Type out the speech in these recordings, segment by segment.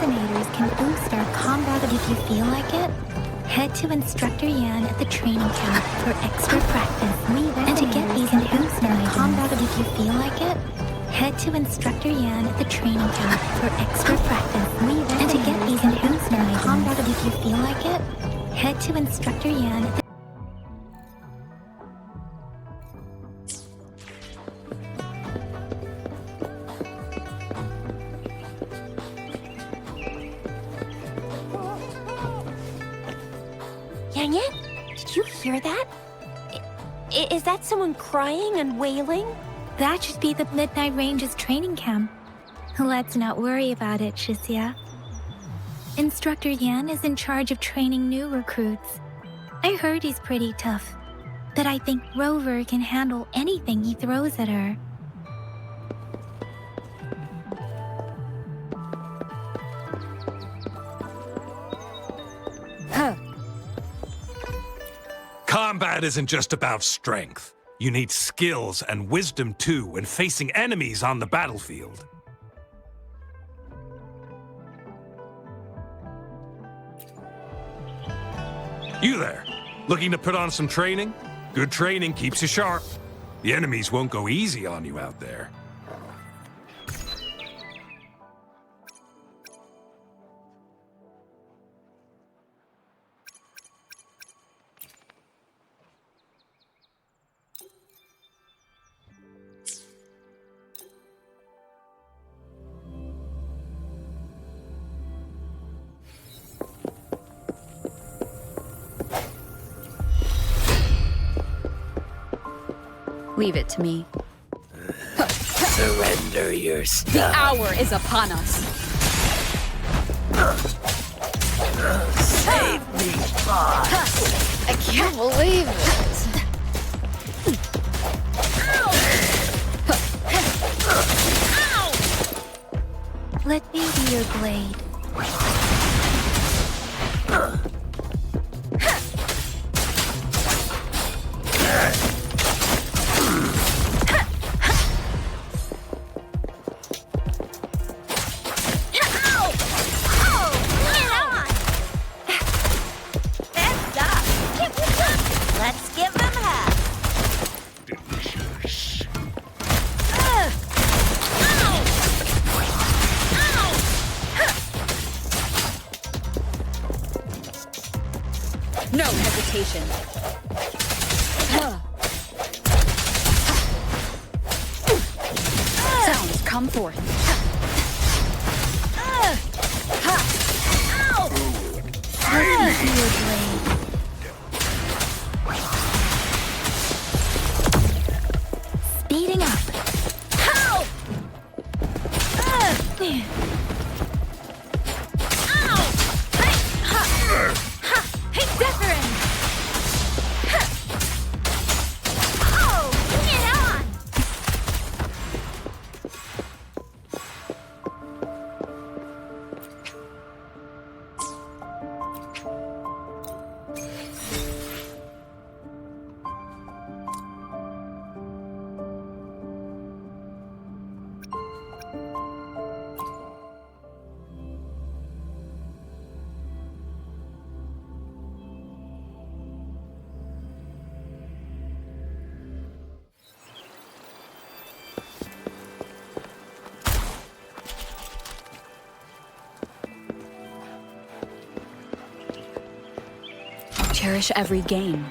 alternators can boost our combat if you feel like it. Head to Instructor Yan at the training camp for extra practice. And to get these and boost our combat if you feel like it, head to Instructor Yan at the training camp for extra practice. And to get these and boost our combat if you feel like it, head to Instructor Yan at the Dang it! Did you hear that? Is that someone crying and wailing? That should be the Midnight Range's training camp. Let's not worry about it, Shixia. Instructor Yan is in charge of training new recruits. I heard he's pretty tough, but I think Rover can handle anything he throws at her. Combat isn't just about strength. You need skills and wisdom too when facing enemies on the battlefield. You there, looking to put on some training? Good training keeps you sharp. The enemies won't go easy on you out there. Leave it to me. Surrender your stuff. The hour is upon us. Save me, boss. I can't believe it. Let me be your blade. Let's give them half. Delicious. No hesitation. Sounds come forth. Let me be your blade. Speeding up. Cherish every game.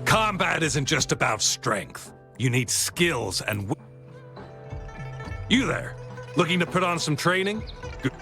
Combat isn't just about strength. You need skills and You there, looking to put on some training? Good.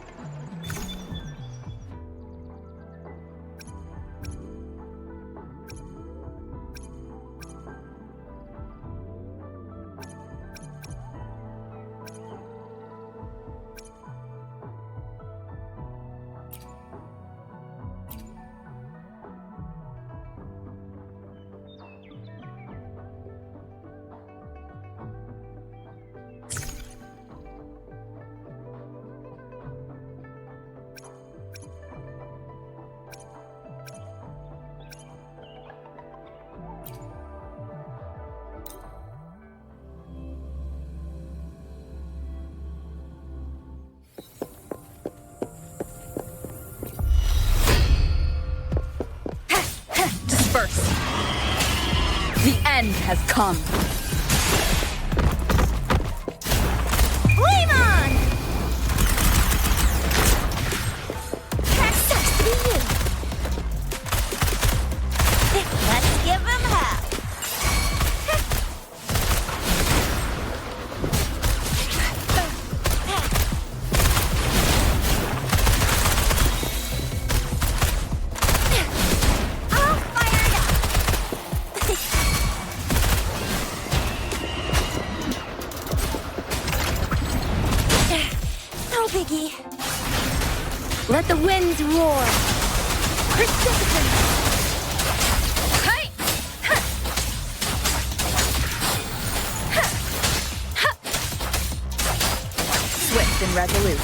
has come. Flame on! That sucks to be you. Let's give him hell. All fired up. No biggie. Let the winds roar. Precipitant. Hey! Ha! Ha! Ha! Swift and resolute.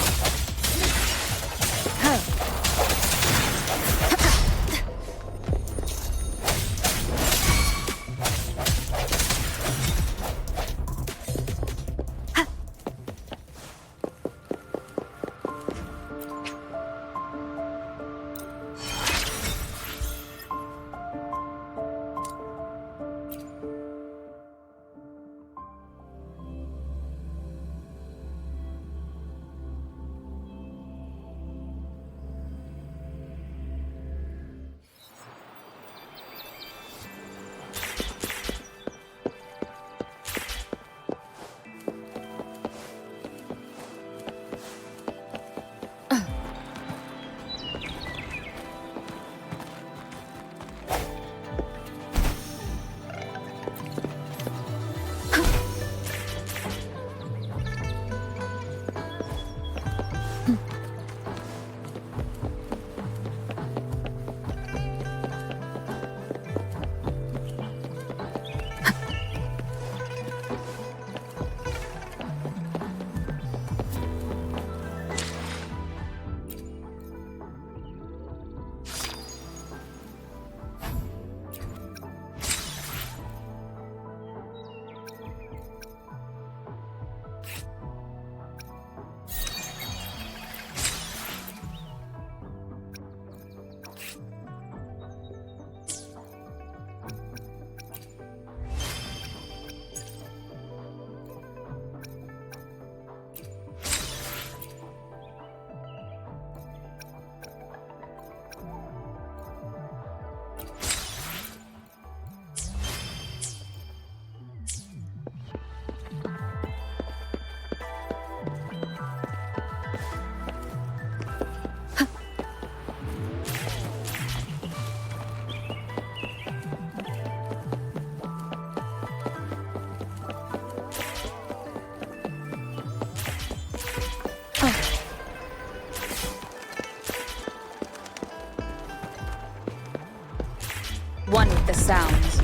One with the sounds.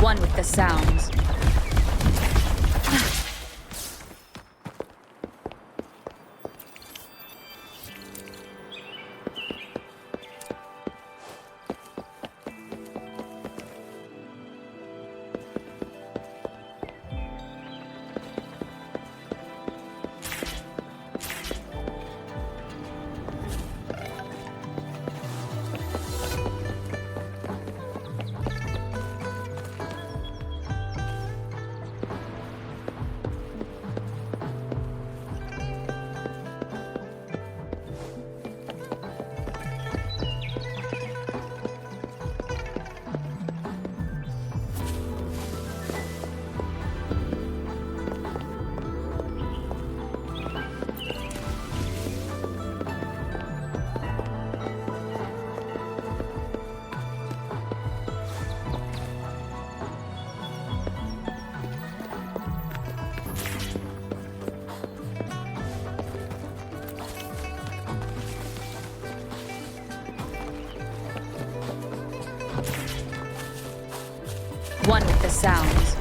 One with the sounds. One with the sounds.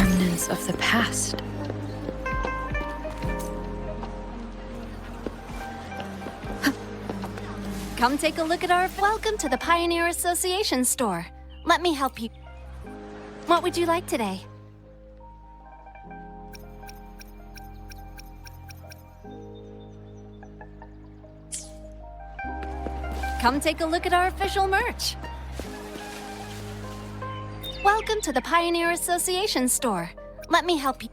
Remnants of the past. Come take a look at our... Welcome to the Pioneer Association store. Let me help you. What would you like today? Come take a look at our official merch. Welcome to the Pioneer Association store. Let me help you.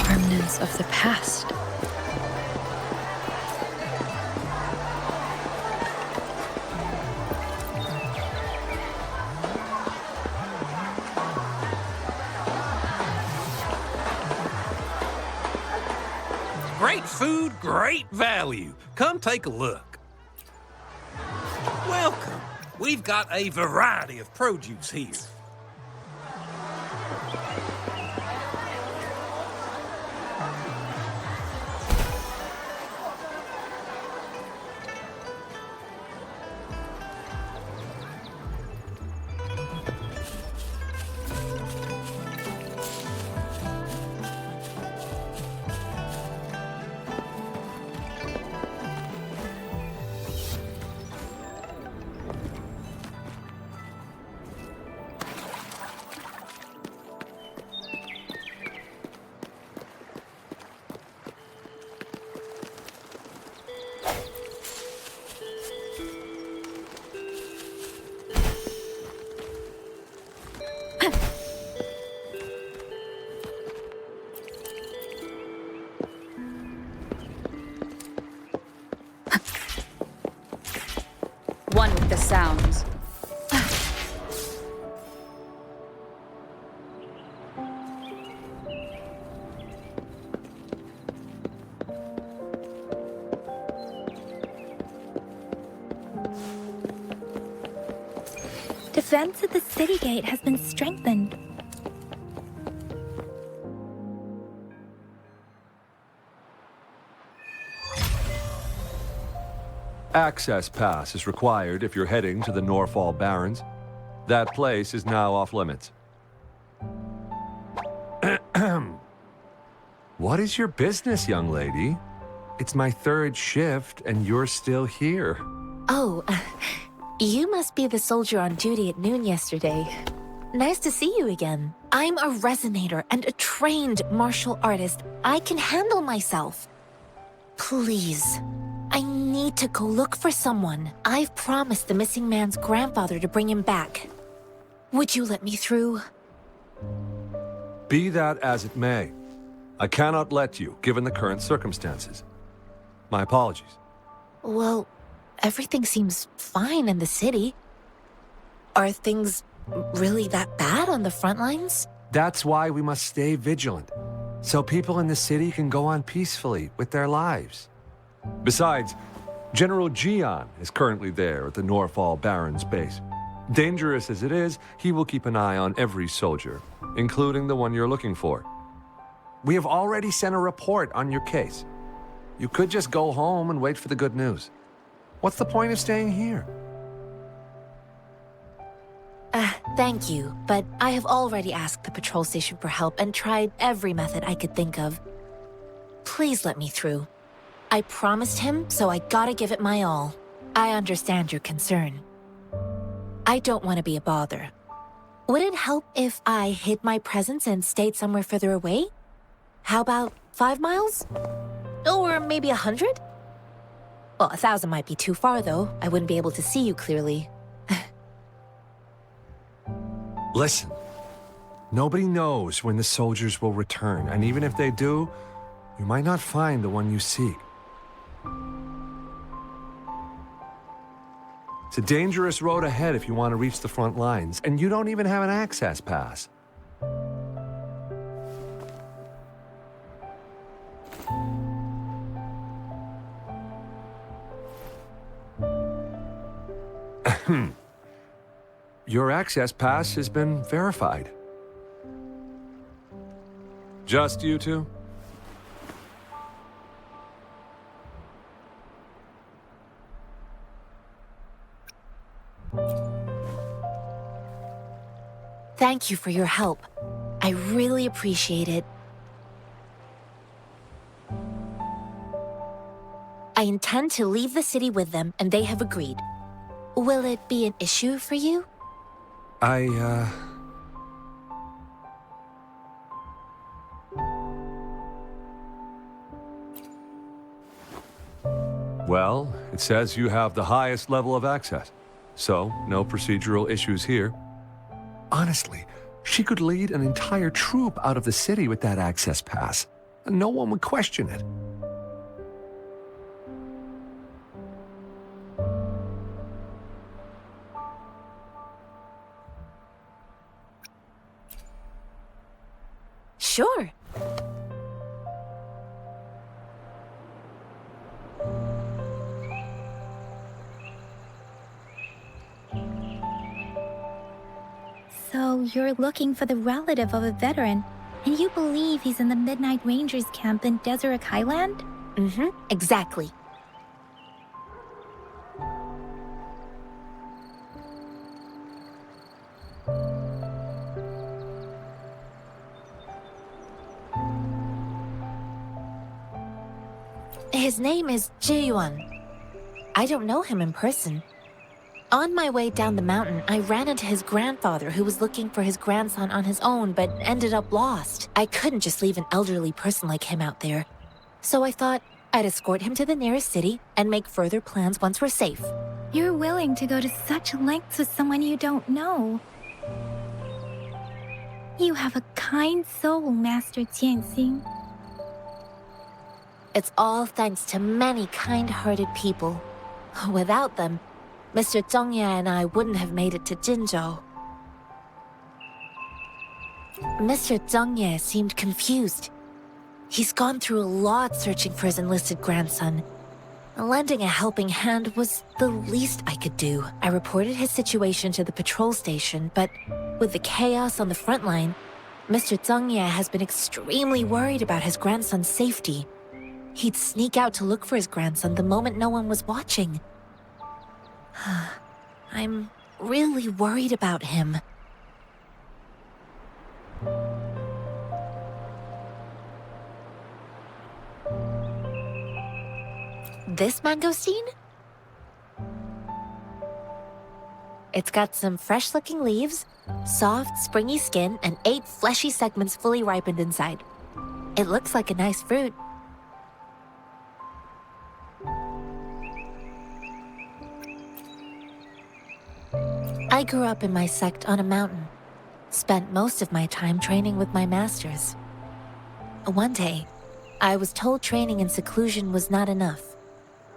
Remnants of the past. Great food, great value. Come take a look. Welcome. We've got a variety of produce here. One with the sounds. Defense at the city gate has been strengthened. Access pass is required if you're heading to the Norfall Barrens. That place is now off limits. What is your business, young lady? It's my third shift and you're still here. Oh, you must be the soldier on duty at noon yesterday. Nice to see you again. I'm a resonator and a trained martial artist. I can handle myself. Please, I need to go look for someone. I've promised the missing man's grandfather to bring him back. Would you let me through? Be that as it may, I cannot let you, given the current circumstances. My apologies. Well, everything seems fine in the city. Are things really that bad on the front lines? That's why we must stay vigilant, so people in the city can go on peacefully with their lives. Besides, General Gian is currently there at the Norfall Barrens base. Dangerous as it is, he will keep an eye on every soldier, including the one you're looking for. We have already sent a report on your case. You could just go home and wait for the good news. What's the point of staying here? Thank you, but I have already asked the patrol station for help and tried every method I could think of. Please let me through. I promised him, so I gotta give it my all. I understand your concern. I don't want to be a bother. Would it help if I hid my presence and stayed somewhere further away? How about 5 miles? Or maybe 100? Well, 1,000 might be too far, though. I wouldn't be able to see you clearly. Listen, nobody knows when the soldiers will return, and even if they do, you might not find the one you seek. It's a dangerous road ahead if you want to reach the front lines, and you don't even have an access pass. Your access pass has been verified. Just you two? Thank you for your help. I really appreciate it. I intend to leave the city with them, and they have agreed. Will it be an issue for you? Well, it says you have the highest level of access, so no procedural issues here. Honestly, she could lead an entire troop out of the city with that access pass, and no one would question it. Sure. So you're looking for the relative of a veteran, and you believe he's in the Midnight Rangers camp in Deseret Highland? Mm-hmm, exactly. His name is Ji-yuan. I don't know him in person. On my way down the mountain, I ran into his grandfather who was looking for his grandson on his own but ended up lost. I couldn't just leave an elderly person like him out there. So I thought I'd escort him to the nearest city and make further plans once we're safe. You're willing to go to such lengths with someone you don't know. You have a kind soul, Master Jianxing. It's all thanks to many kind-hearted people. Without them, Mr. Zhongye and I wouldn't have made it to Jinzhou. Mr. Zhongye seemed confused. He's gone through a lot searching for his enlisted grandson. Lending a helping hand was the least I could do. I reported his situation to the patrol station, but with the chaos on the front line, Mr. Zhongye has been extremely worried about his grandson's safety. He'd sneak out to look for his grandson the moment no one was watching. I'm really worried about him. This mangosteen? It's got some fresh-looking leaves, soft, springy skin, and 8 fleshy segments fully ripened inside. It looks like a nice fruit. I grew up in my sect on a mountain. Spent most of my time training with my masters. One day, I was told training in seclusion was not enough.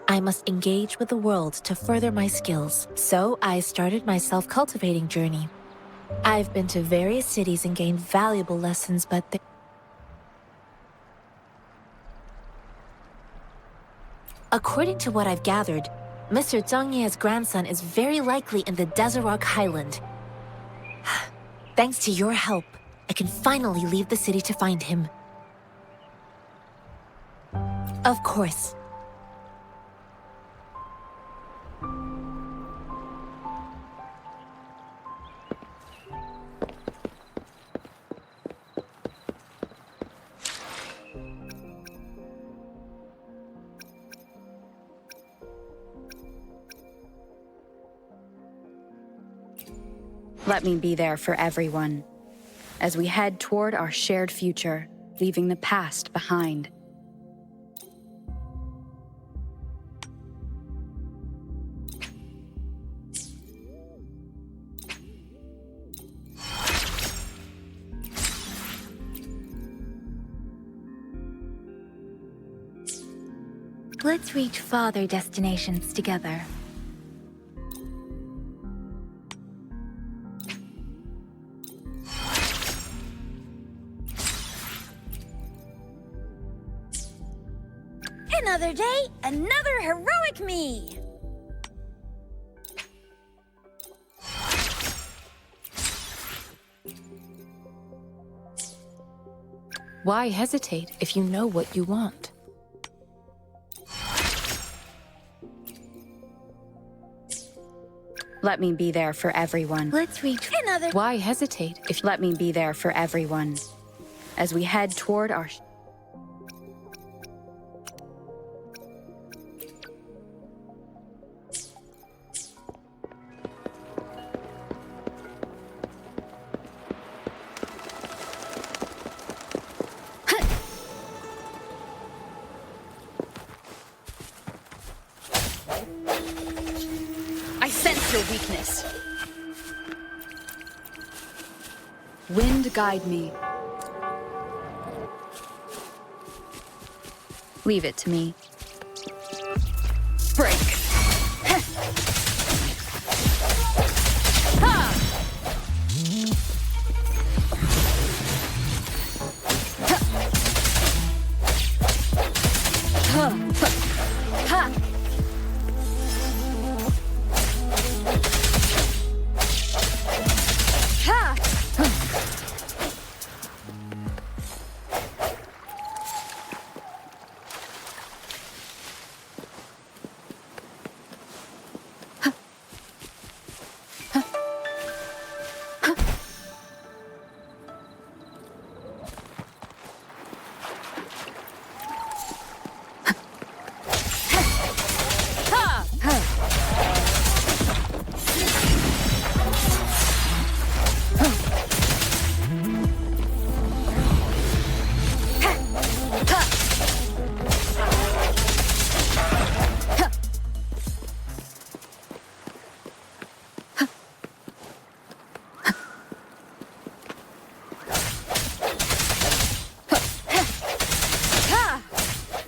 I must engage with the world to further my skills. So I started my self-cultivating journey. I've been to various cities and gained valuable lessons, but according to what I've gathered, Mr. Zhongye's grandson is very likely in the Deseret Highland. Thanks to your help, I can finally leave the city to find him. Of course. Let me be there for everyone as we head toward our shared future, leaving the past behind. Let's reach farther destinations together. Another day, another heroic me! Why hesitate if you know what you want? Let me be there for everyone. Let's reach Another... Why hesitate if Let me be there for everyone as we head toward our... I sense your weakness. Wind guide me. Leave it to me. Break.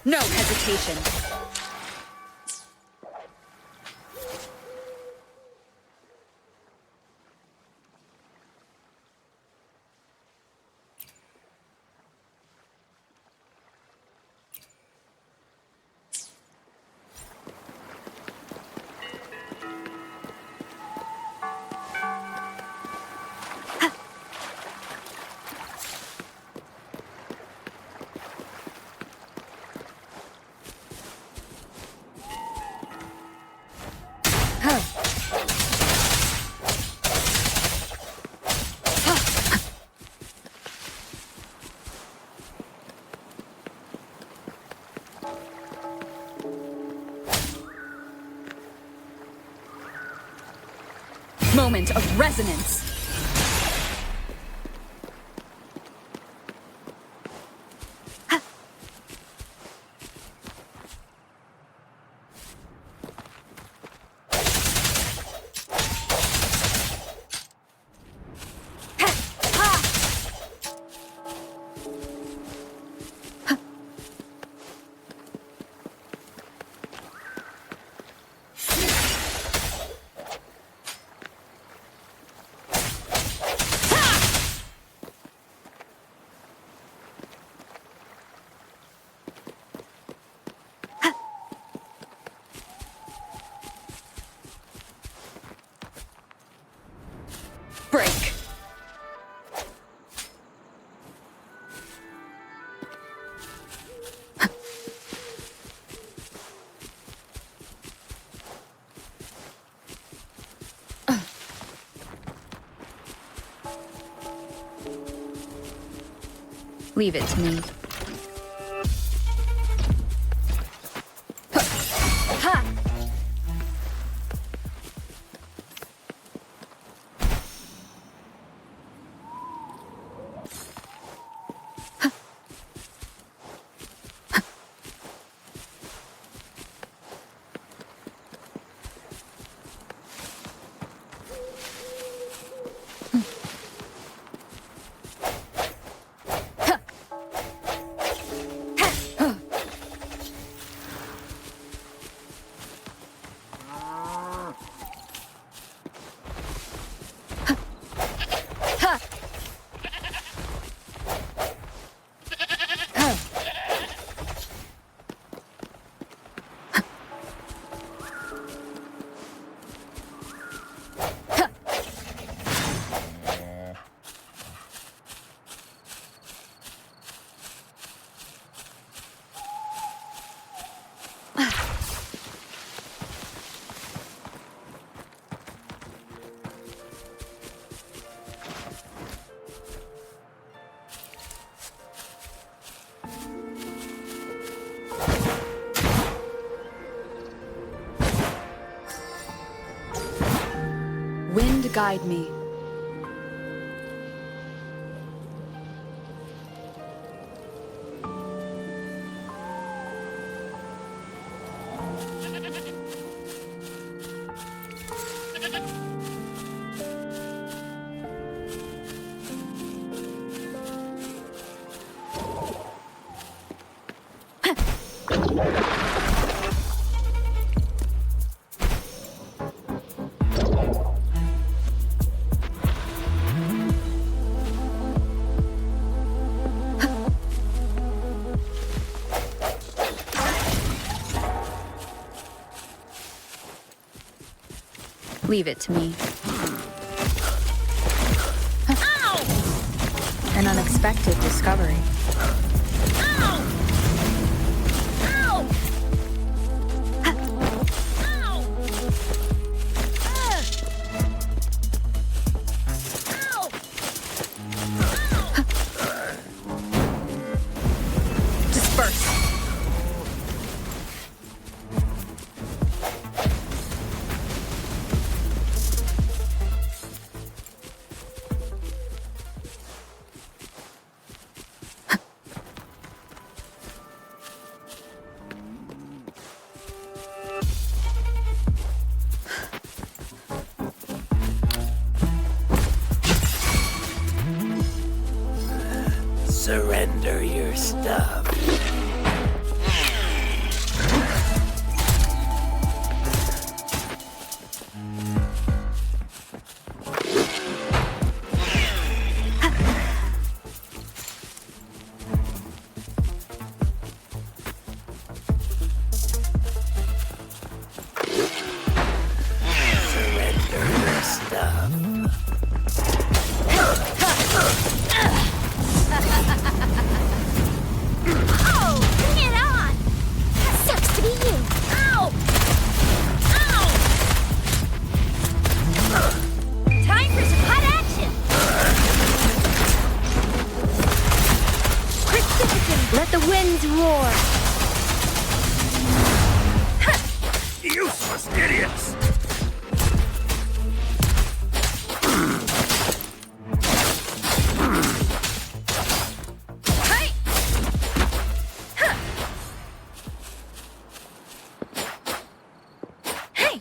No hesitation. Moment of resonance. Break. Leave it to me. guide me. Leave it to me. Ow! An unexpected discovery. Ow! Ow! Ow! Ow! Disperse. Surrender your stuff. Surrender your stuff. Oh, bring it on! Sucks to be you. Ow! Ow! Time for some hot action! Precipitant, let the winds roar! Useless idiots! Hey! Hey!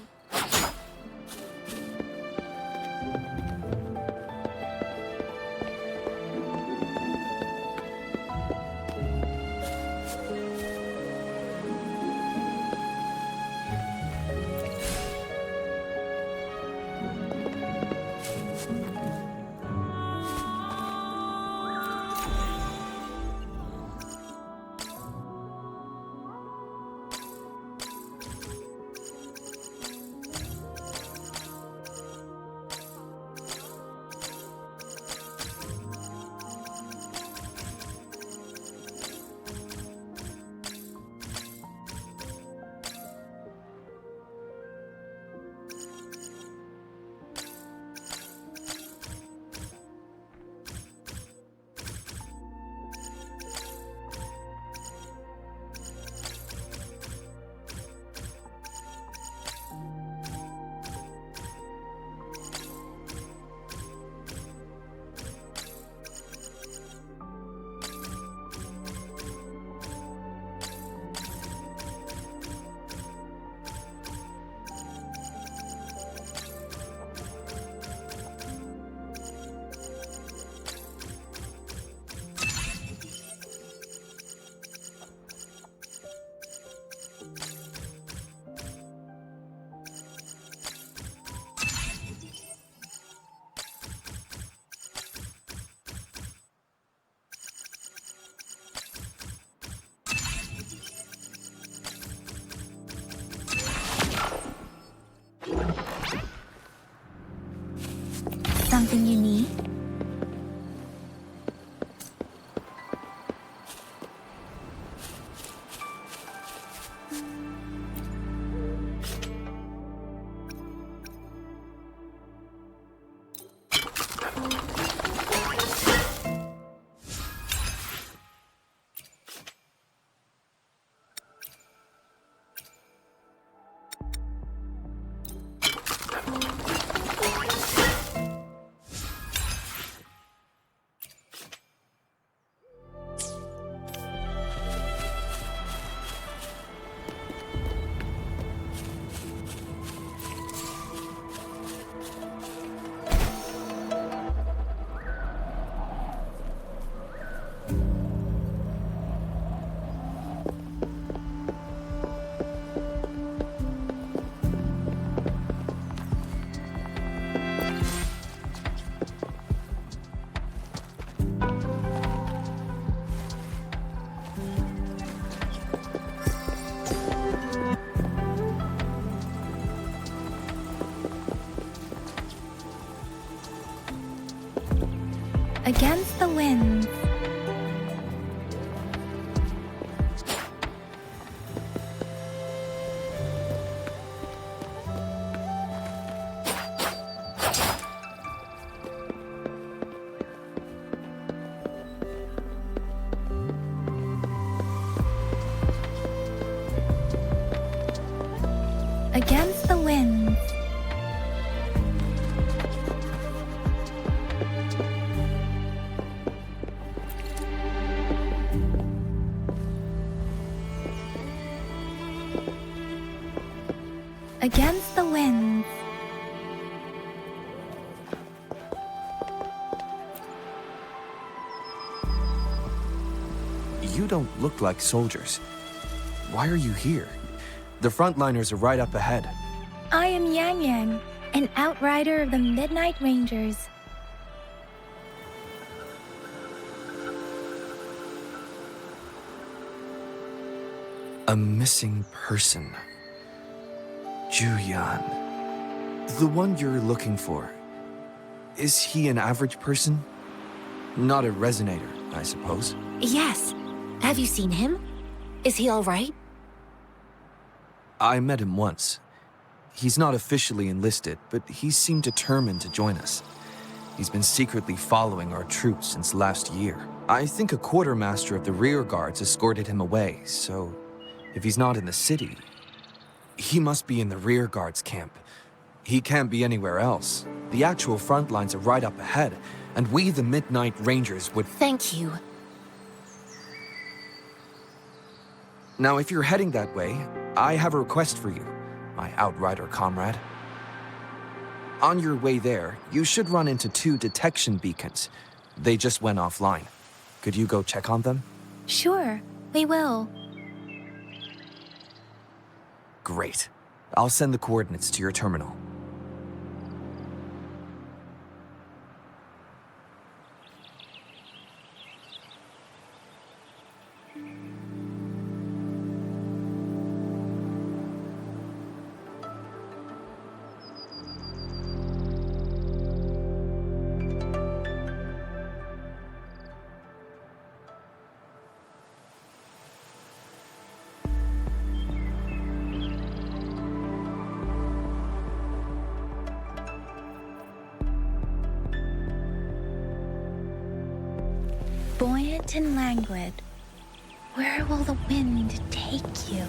Something you need? Against the winds. Against the winds. Against the winds. You don't look like soldiers. Why are you here? The frontliners are right up ahead. I am Yang Yang, an outrider of the Midnight Rangers. A missing person. Juyan. The one you're looking for. Is he an average person? Not a resonator, I suppose. Yes. Have you seen him? Is he all right? I met him once. He's not officially enlisted, but he seemed determined to join us. He's been secretly following our troops since last year. I think a quartermaster of the rear guards escorted him away, so if he's not in the city, he must be in the rear guards camp. He can't be anywhere else. The actual front lines are right up ahead, and we, the Midnight Rangers, would... Thank you. Now, if you're heading that way, I have a request for you, my outrider comrade. On your way there, you should run into 2 detection beacons. They just went offline. Could you go check on them? Sure, we will. Great. I'll send the coordinates to your terminal. Buoyant and languid, where will the wind take you?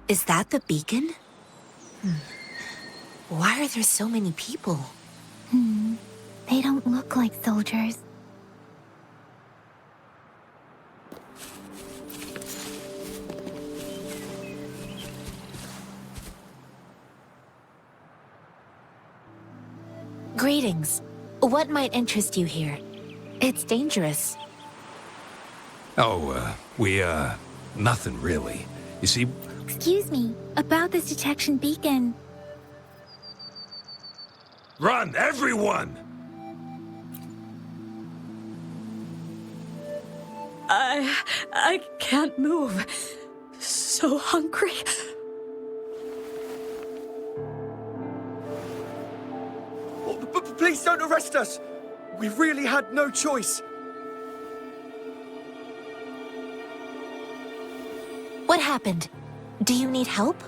Is that the beacon? Why are there so many people? They don't look like soldiers. Greetings. What might interest you here? It's dangerous. Oh, nothing really. You see, Excuse me, about this detection beacon. run, everyone! I can't move. So hungry. Please don't arrest us! We really had no choice. What happened? Do you need help?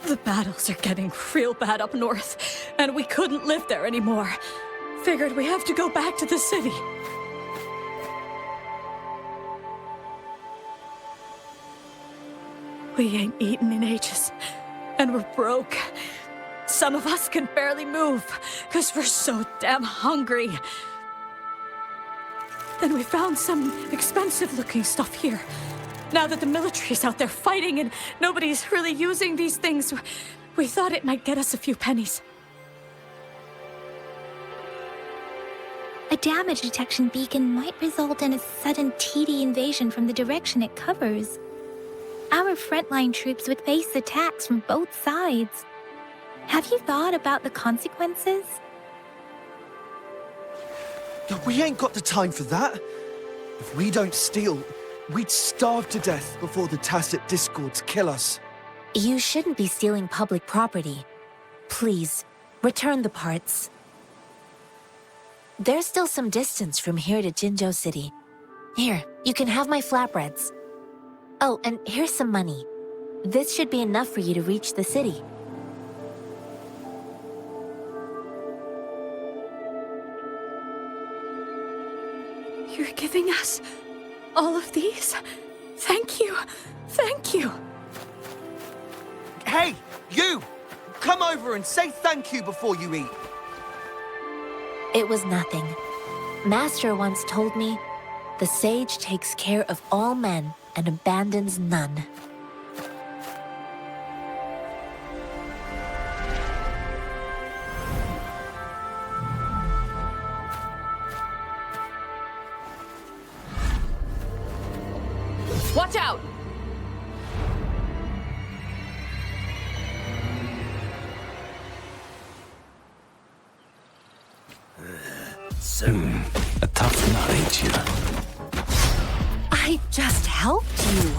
The battles are getting real bad up north, and we couldn't live there anymore. Figured we have to go back to the city. We ain't eaten in ages, and we're broke. Some of us can barely move, because we're so damn hungry. Then we found some expensive-looking stuff here. Now that the military's out there fighting and nobody's really using these things, we thought it might get us a few pennies. A damage detection beacon might result in a sudden TD invasion from the direction it covers. Our frontline troops would face attacks from both sides. Have you thought about the consequences? We ain't got the time for that. If we don't steal, we'd starve to death before the Tacit Discords kill us. You shouldn't be stealing public property. Please, return the parts. There's still some distance from here to Jinzhou City. Here, you can have my flatbreads. Oh, and here's some money. This should be enough for you to reach the city. You're giving us all of these? Thank you. Thank you. Hey, you! Come over and say thank you before you eat. It was nothing. Master once told me, the sage takes care of all men and abandons none. Watch out! A tough nut, ain't you? I just helped you.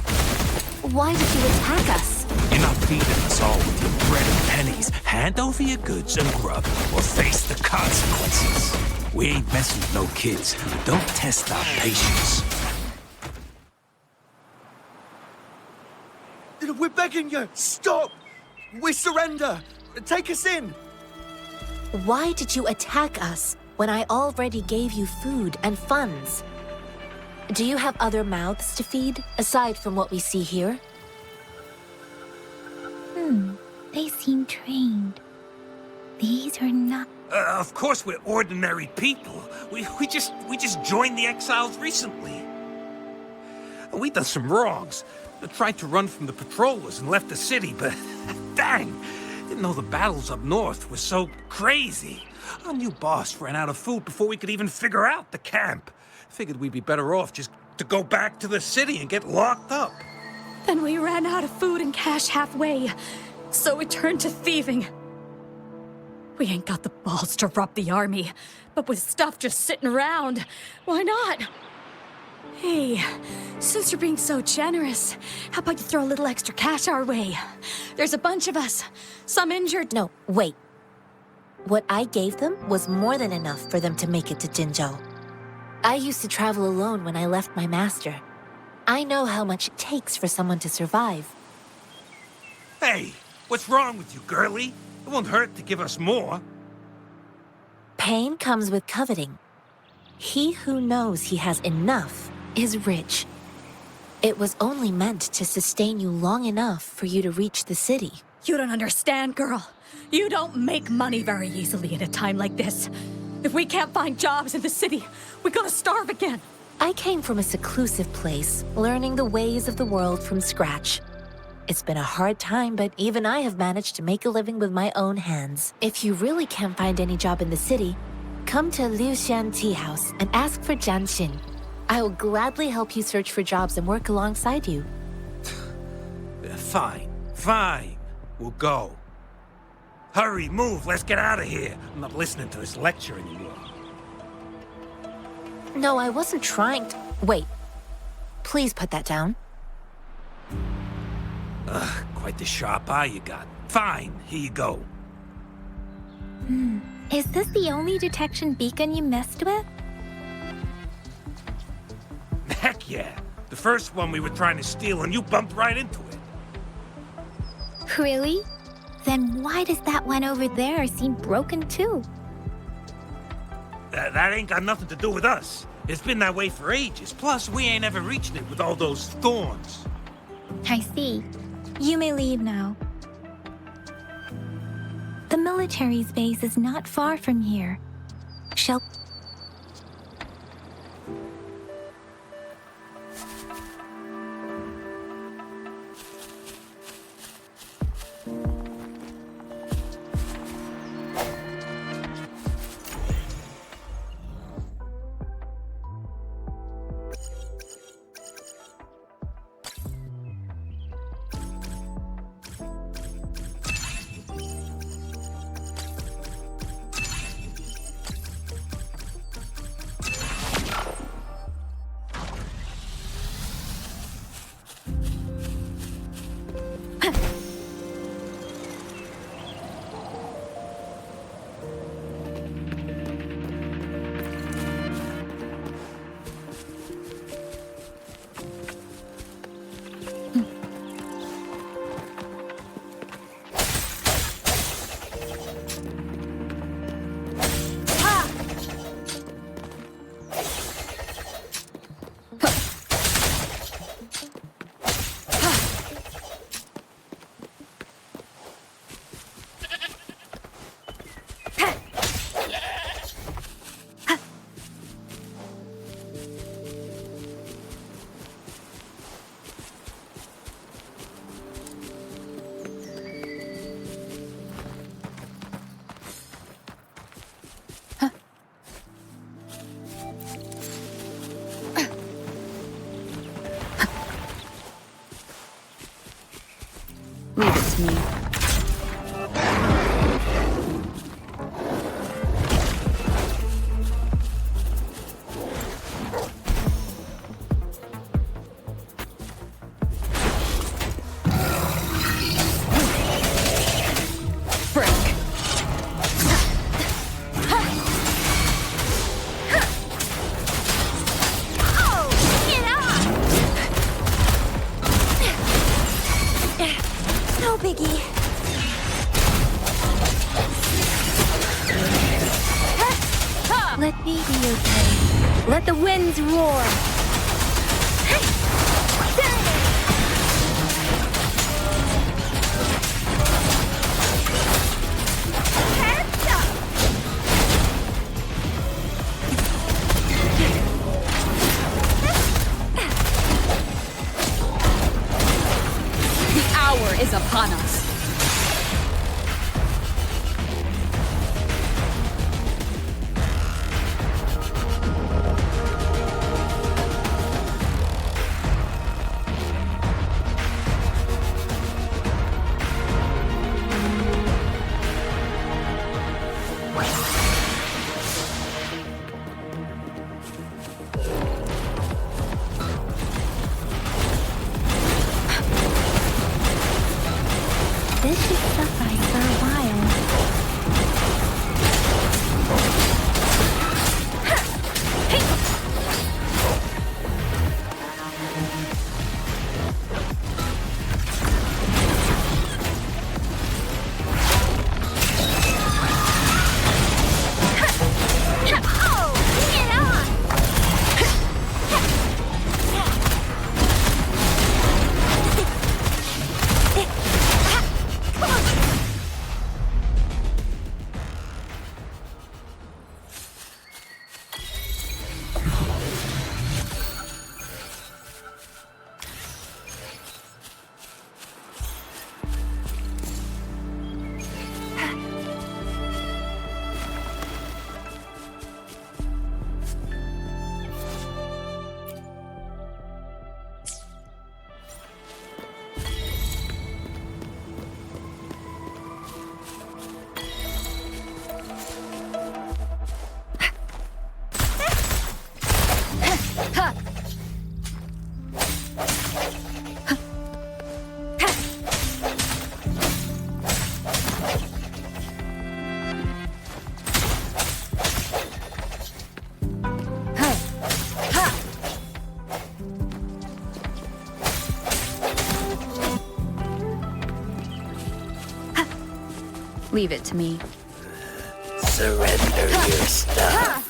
Why did you attack us? You're not feeding us all with your bread and pennies. Hand over your goods and grub, or face the consequences. We ain't messing with no kids. Don't test our patience. We're begging you, stop! We surrender! Take us in! Why did you attack us when I already gave you food and funds? Do you have other mouths to feed, aside from what we see here? They seem trained. These are not... Of course we're ordinary people. We just joined the exiles recently. We done some wrongs. Tried to run from the patrollers and left the city, but dang, didn't know the battles up north were so crazy. Our new boss ran out of food before we could even figure out the camp. Figured we'd be better off just to go back to the city and get locked up. Then we ran out of food and cash halfway, so we turned to thieving. We ain't got the balls to rob the army, but with stuff just sitting around, why not? Hey, since you're being so generous, how about you throw a little extra cash our way? There's a bunch of us, some injured. No, wait. What I gave them was more than enough for them to make it to Jinzhou. I used to travel alone when I left my master. I know how much it takes for someone to survive. Hey, what's wrong with you, girlie? It won't hurt to give us more. Pain comes with coveting. He who knows he has enough is rich. It was only meant to sustain you long enough for you to reach the city. You don't understand, girl. You don't make money very easily in a time like this. If we can't find jobs in the city, we're gonna starve again. I came from a seclusive place, learning the ways of the world from scratch. It's been a hard time, but even I have managed to make a living with my own hands. If you really can't find any job in the city, come to Liu Xian Tea House and ask for Jian Xin. I will gladly help you search for jobs and work alongside you. Fine. We'll go. Hurry, move, let's get out of here. I'm not listening to this lecture anymore. No, I wasn't trying to... Wait. Please put that down. Quite the sharp eye you got. Fine, here you go. Is this the only detection beacon you messed with? Heck yeah. The first one we were trying to steal and you bumped right into it. Really? Then why does that one over there seem broken too? That ain't got nothing to do with us. It's been that way for ages. Plus, we ain't ever reached it with all those thorns. I see. You may leave now. The military's base is not far from here. Shall... Leave it to me. Let me be your guide. Let the winds roar. The hour is upon us. This should suffice for a while. Leave it to me. Surrender your stuff.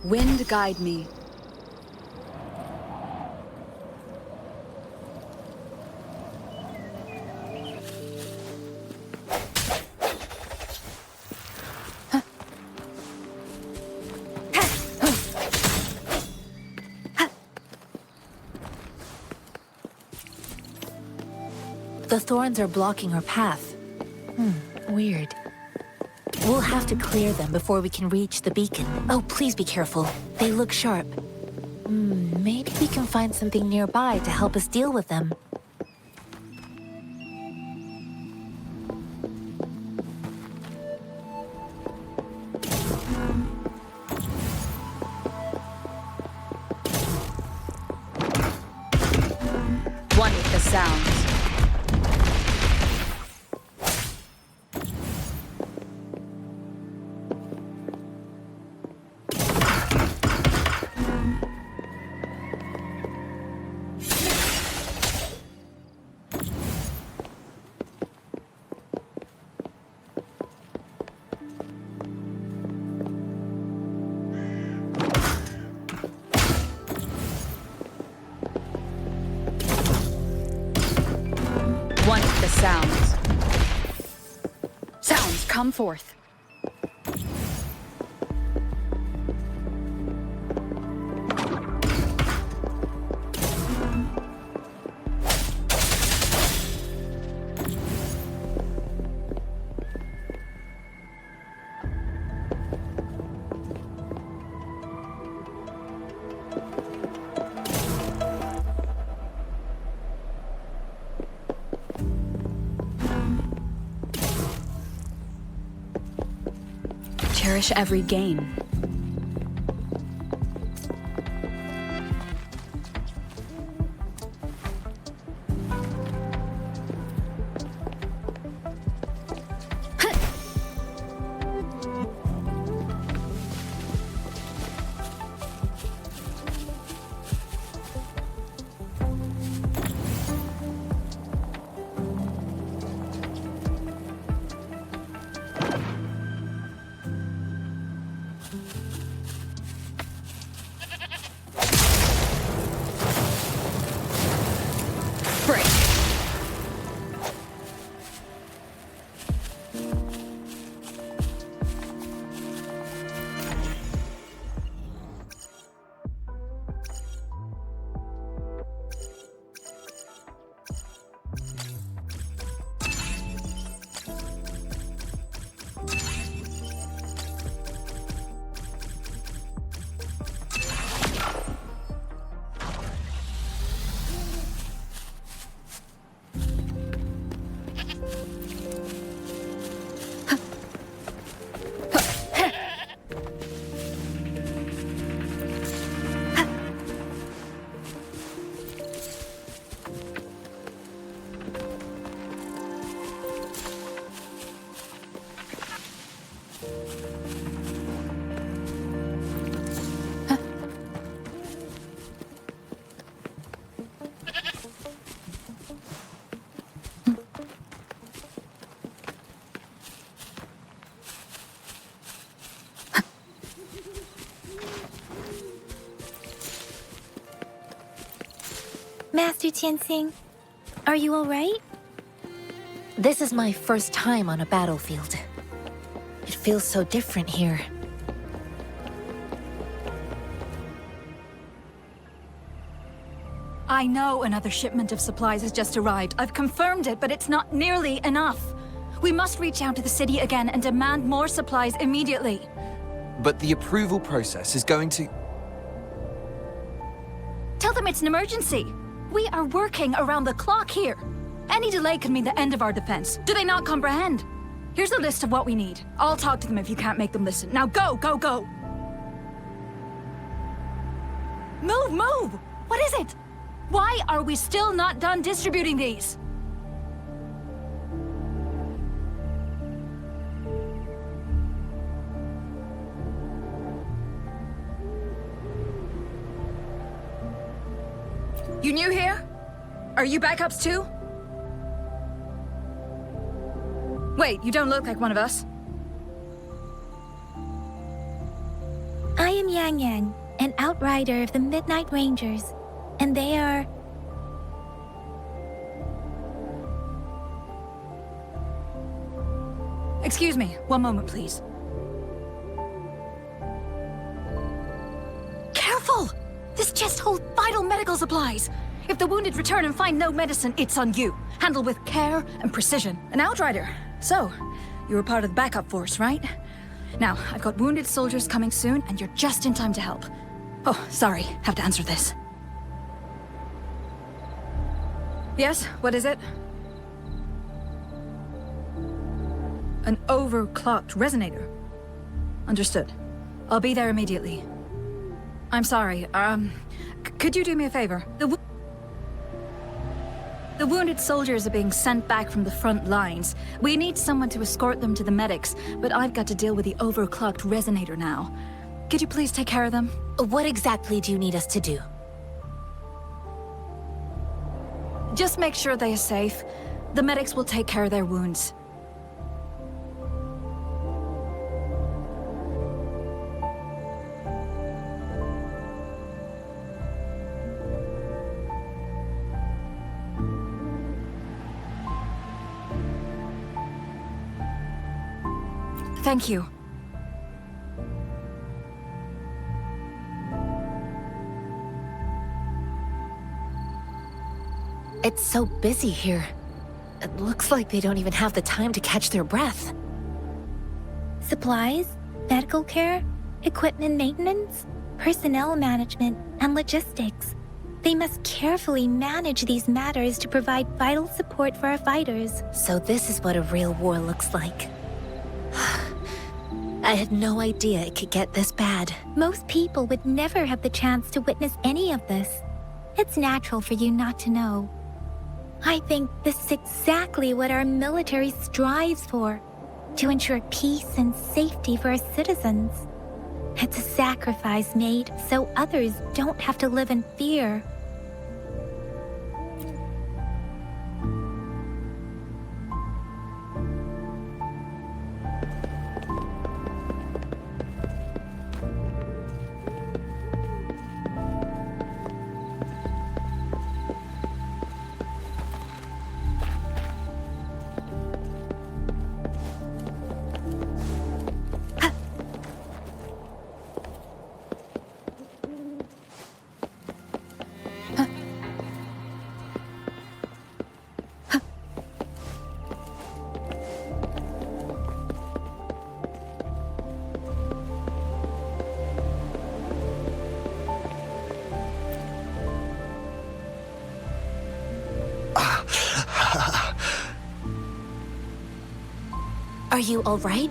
Wind guide me. The thorns are blocking our path. Weird. We'll have to clear them before we can reach the beacon. Oh, please be careful. They look sharp. Maybe we can find something nearby to help us deal with them. One with the sounds. One with the sounds. Sounds, come forth. Cherish every gain. Master Tianxing, are you alright? This is my first time on a battlefield. It feels so different here. I know another shipment of supplies has just arrived. I've confirmed it, but it's not nearly enough. We must reach out to the city again and demand more supplies immediately. But the approval process is going to... Tell them it's an emergency. We are working around the clock here. Any delay could mean the end of our defense. Do they not comprehend? Here's a list of what we need. I'll talk to them if you can't make them listen. Now go, go, go! Move, move! What is it? Why are we still not done distributing these? You new here? Are you backups too? Wait, you don't look like one of us. I am Yang Yang, an outrider of the Midnight Rangers, and they are... Excuse me, one moment, please. Careful! This chest holds vital medical supplies. If the wounded return and find no medicine, it's on you. Handle with care and precision. An outrider. So, you were part of the backup force, right? Now, I've got wounded soldiers coming soon, and you're just in time to help. Oh, sorry, have to answer this. Yes, what is it? An overclocked resonator. Understood. I'll be there immediately. I'm sorry, could you do me a favor? The wounded soldiers are being sent back from the front lines. We need someone to escort them to the medics, but I've got to deal with the overclocked resonator now. Could you please take care of them? What exactly do you need us to do? Just make sure they are safe. The medics will take care of their wounds. Thank you. It's so busy here. It looks like they don't even have the time to catch their breath. Supplies, medical care, equipment maintenance, personnel management, and logistics. They must carefully manage these matters to provide vital support for our fighters. So this is what a real war looks like. I had no idea it could get this bad. Most people would never have the chance to witness any of this. It's natural for you not to know. I think this is exactly what our military strives for, to ensure peace and safety for our citizens. It's a sacrifice made so others don't have to live in fear. Are you all right?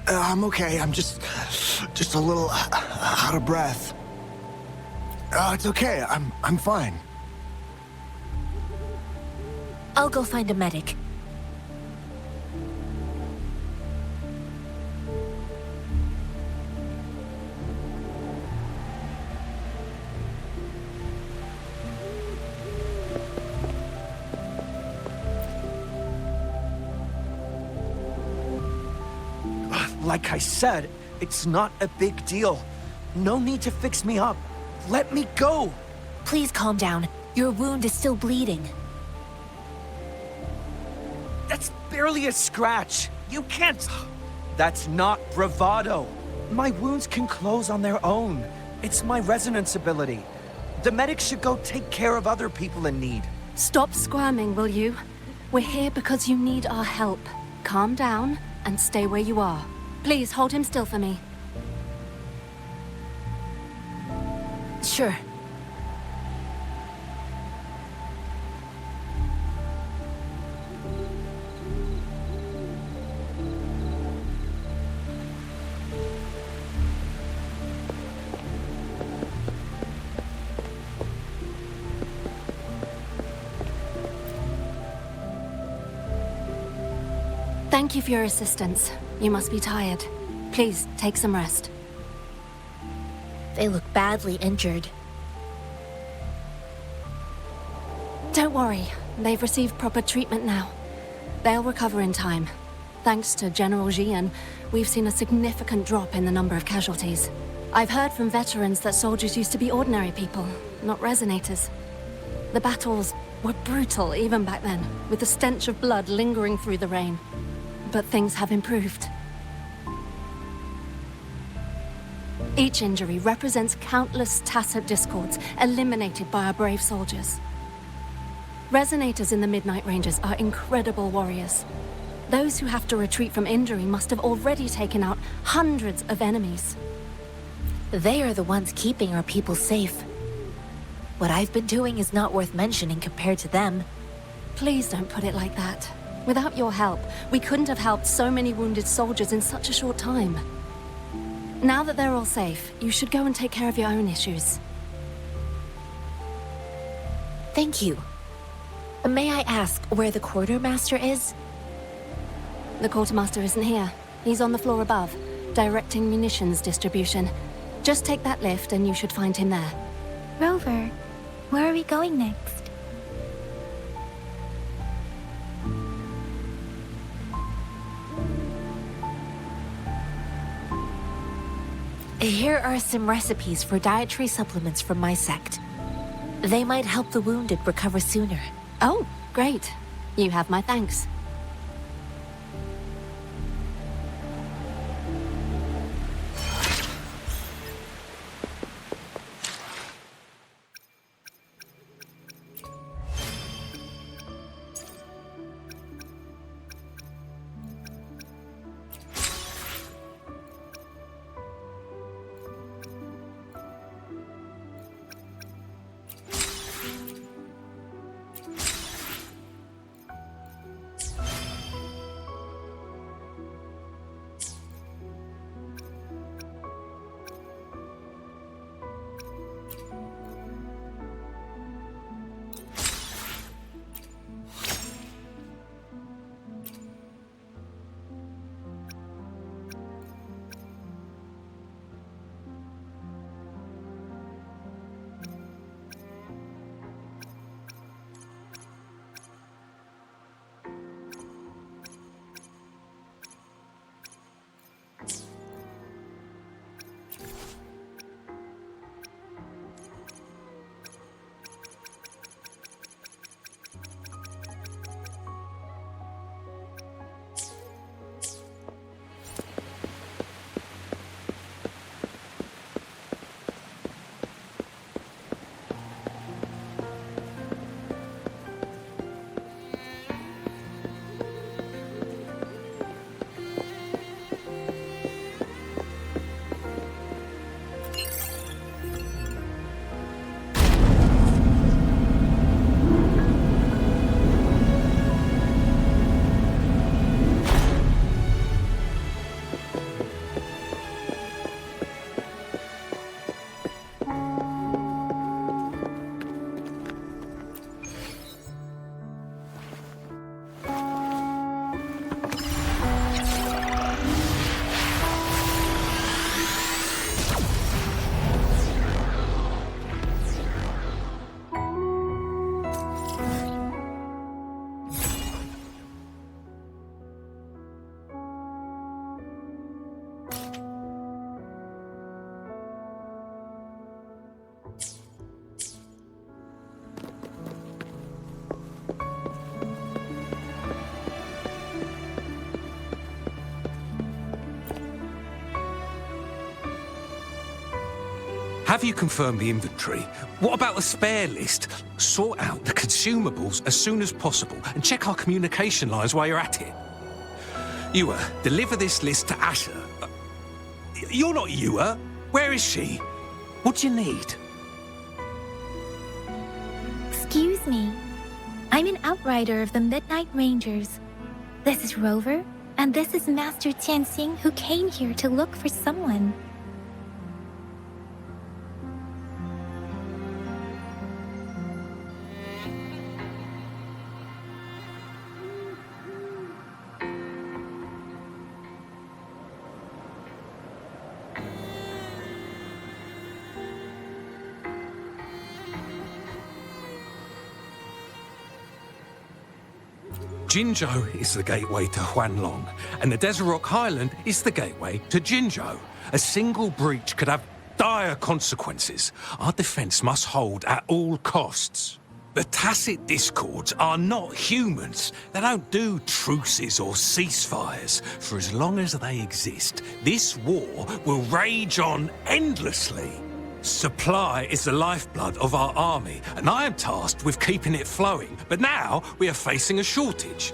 I'm okay. I'm just a little out of breath. It's okay. I'm fine. I'll go find a medic. Like I said, it's not a big deal. No need to fix me up. Let me go! Please calm down. Your wound is still bleeding. That's barely a scratch. You can't... That's not bravado. My wounds can close on their own. It's my resonance ability. The medics should go take care of other people in need. Stop squirming, will you? We're here because you need our help. Calm down and stay where you are. Please hold him still for me. Sure. Thank you for your assistance. You must be tired. Please, take some rest. They look badly injured. Don't worry. They've received proper treatment now. They'll recover in time. Thanks to General Jian, we've seen a significant drop in the number of casualties. I've heard from veterans that soldiers used to be ordinary people, not resonators. The battles were brutal even back then, with the stench of blood lingering through the rain. But things have improved. Each injury represents countless tacit discords eliminated by our brave soldiers. Resonators in the Midnight Rangers are incredible warriors. Those who have to retreat from injury must have already taken out hundreds of enemies. They are the ones keeping our people safe. What I've been doing is not worth mentioning compared to them. Please don't put it like that. Without your help, we couldn't have helped so many wounded soldiers in such a short time. Now that they're all safe, you should go and take care of your own issues. Thank you. May I ask where the quartermaster is? The quartermaster isn't here. He's on the floor above, directing munitions distribution. Just take that lift and you should find him there. Rover, where are we going next? Here are some recipes for dietary supplements from my sect. They might help the wounded recover sooner. Oh, great. You have my thanks. Have you confirmed the inventory? What about the spare list? Sort out the consumables as soon as possible and check our communication lines while you're at it. Ewa, deliver this list to Asher. You're not Ewa. Where is she? What do you need? Excuse me. I'm an outrider of the Midnight Rangers. This is Rover, and this is Master Tianxing, who came here to look for someone. Jinzhou is the gateway to Huanlong, and the Desert Rock Highland is the gateway to Jinzhou. A single breach could have dire consequences. Our defense must hold at all costs. The Tacit Discords are not humans. They don't do truces or ceasefires. For as long as they exist, this war will rage on endlessly. Supply is the lifeblood of our army, and I am tasked with keeping it flowing. But now we are facing a shortage.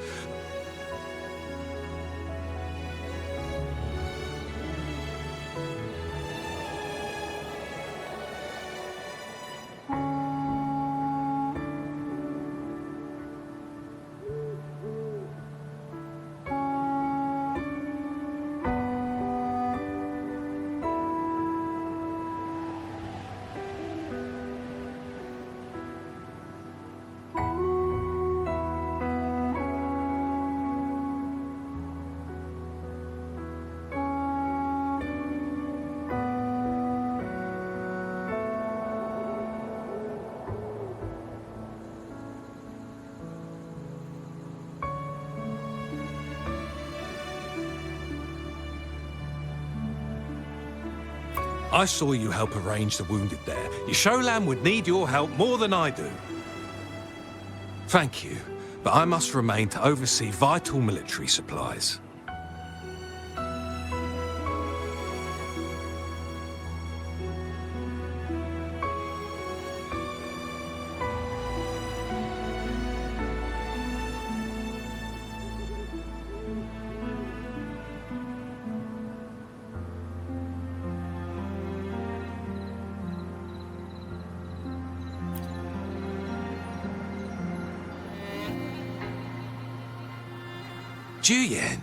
I saw you help arrange the wounded there. Your Sholan would need your help more than I do. Thank you, but I must remain to oversee vital military supplies. Juyen.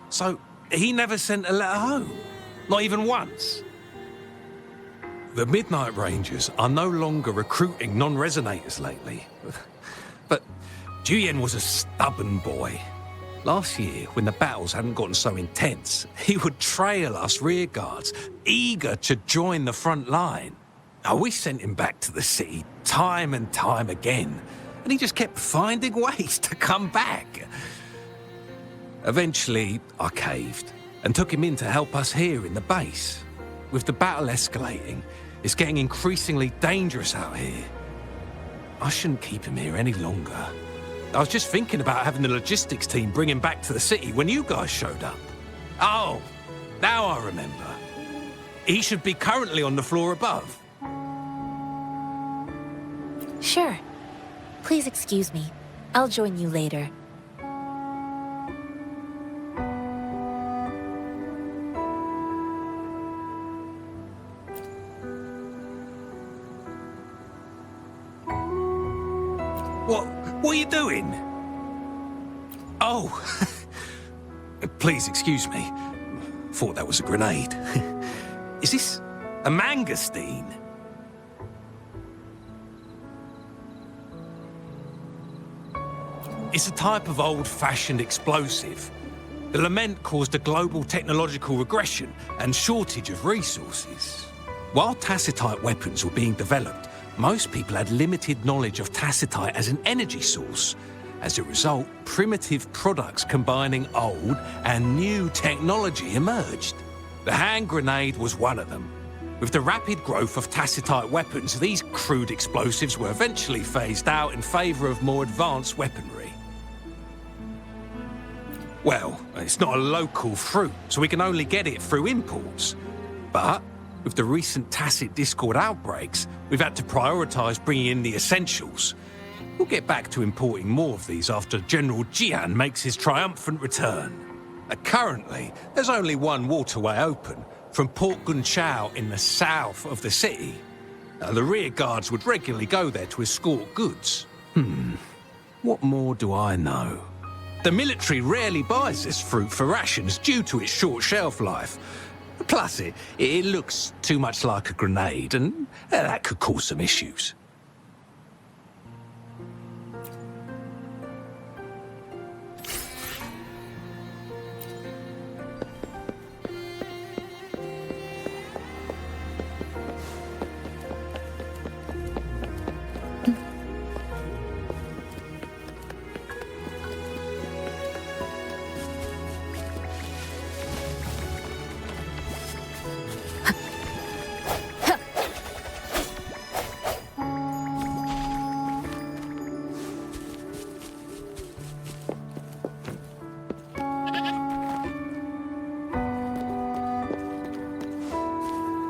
So, he never sent a letter home? Not even once? The Midnight Rangers are no longer recruiting non-resonators lately. But Juyen was a stubborn boy. Last year, when the battles hadn't gotten so intense, he would trail us rearguards, eager to join the front line. Now, we sent him back to the city time and time again, and he just kept finding ways to come back. Eventually, I caved and took him in to help us here in the base. With the battle escalating, it's getting increasingly dangerous out here. I shouldn't keep him here any longer. I was just thinking about having the logistics team bring him back to the city when you guys showed up. Oh, now I remember. He should be currently on the floor above. Sure. Please excuse me. I'll join you later. What are you doing? Oh, please excuse me. Thought that was a grenade. Is this a mangosteen? It's a type of old-fashioned explosive. The lament caused a global technological regression and shortage of resources. While tacitite weapons were being developed, most people had limited knowledge of tacitite as an energy source. As a result, primitive products combining old and new technology emerged. The hand grenade was one of them. With the rapid growth of tacitite weapons, these crude explosives were eventually phased out in favor of more advanced weaponry. Well, it's not a local fruit, so we can only get it through imports. But with the recent tacit discord outbreaks, we've had to prioritize bringing in the essentials. We'll get back to importing more of these after General Jian makes his triumphant return. Currently, there's only one waterway open, from Port Gunchao in the south of the city. The rear guards would regularly go there to escort goods. What more do I know? The military rarely buys this fruit for rations due to its short shelf life. Plus, it looks too much like a grenade, and that could cause some issues.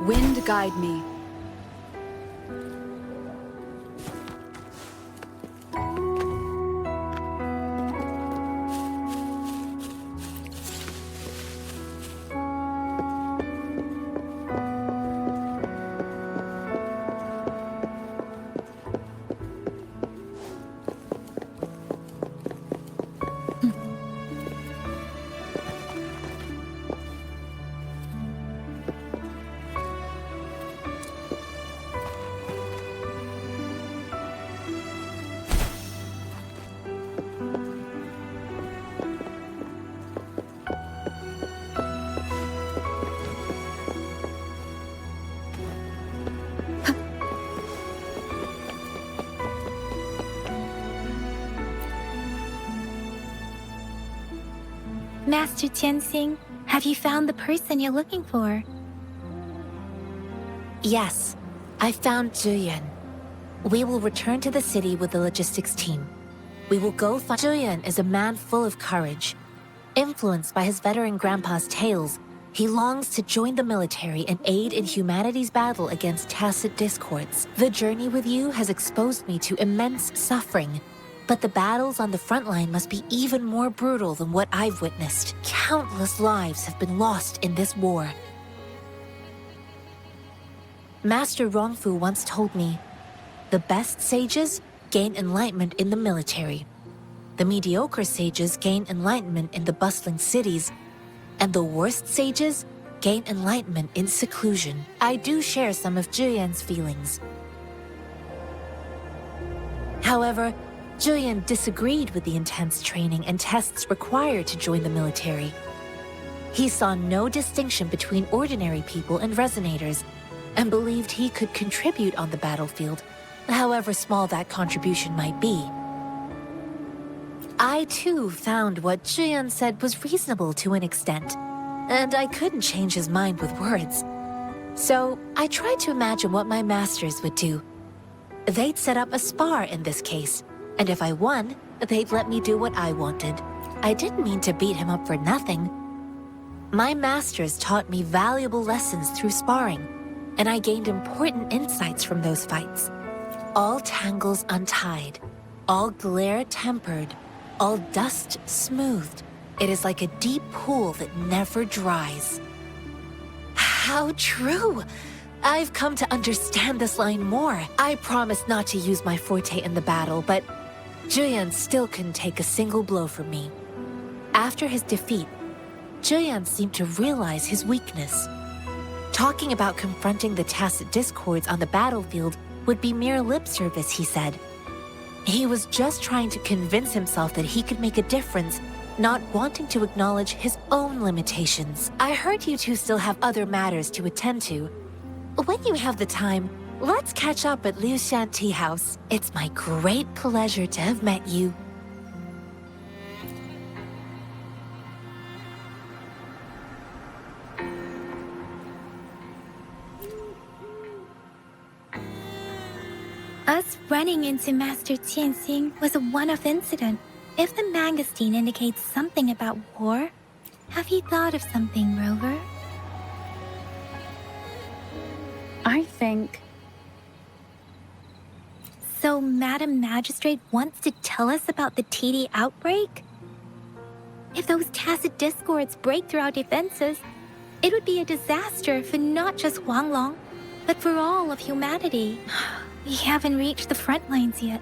Wind guide me. Master Tianxing, have you found the person you're looking for? Yes, I found Zhuyan. We will return to the city with the logistics team. We will go find... Zhuyan is a man full of courage. Influenced by his veteran grandpa's tales, he longs to join the military and aid in humanity's battle against tacit discords. The journey with you has exposed me to immense suffering, but the battles on the front line must be even more brutal than what I've witnessed. Countless lives have been lost in this war. Master Rongfu once told me, the best sages gain enlightenment in the military. The mediocre sages gain enlightenment in the bustling cities, and the worst sages gain enlightenment in seclusion. I do share some of Zhuyan's feelings. However, Zhuyan disagreed with the intense training and tests required to join the military. He saw no distinction between ordinary people and resonators, and believed he could contribute on the battlefield, however small that contribution might be. I too found what Zhuyan said was reasonable to an extent, and I couldn't change his mind with words. So I tried to imagine what my masters would do. They'd set up a spar in this case, and if I won, they'd let me do what I wanted. I didn't mean to beat him up for nothing. My masters taught me valuable lessons through sparring, and I gained important insights from those fights. All tangles untied, all glare tempered, all dust smoothed. It is like a deep pool that never dries. How true! I've come to understand this line more. I promised not to use my forte in the battle, but Zhuyan still couldn't take a single blow from me. After his defeat, Zhuyan seemed to realize his weakness. Talking about confronting the tacit discords on the battlefield would be mere lip service, he said. He was just trying to convince himself that he could make a difference, not wanting to acknowledge his own limitations. I heard you two still have other matters to attend to. When you have the time, let's catch up at Liu Shan Tea House. It's my great pleasure to have met you. Us running into Master Tianxing was a one-off incident. If the mangosteen indicates something about war, have you thought of something, Rover? I think... So Madam Magistrate wants to tell us about the TD outbreak? If those tacit discords break through our defenses, it would be a disaster for not just Huanglong, but for all of humanity. We haven't reached the front lines yet,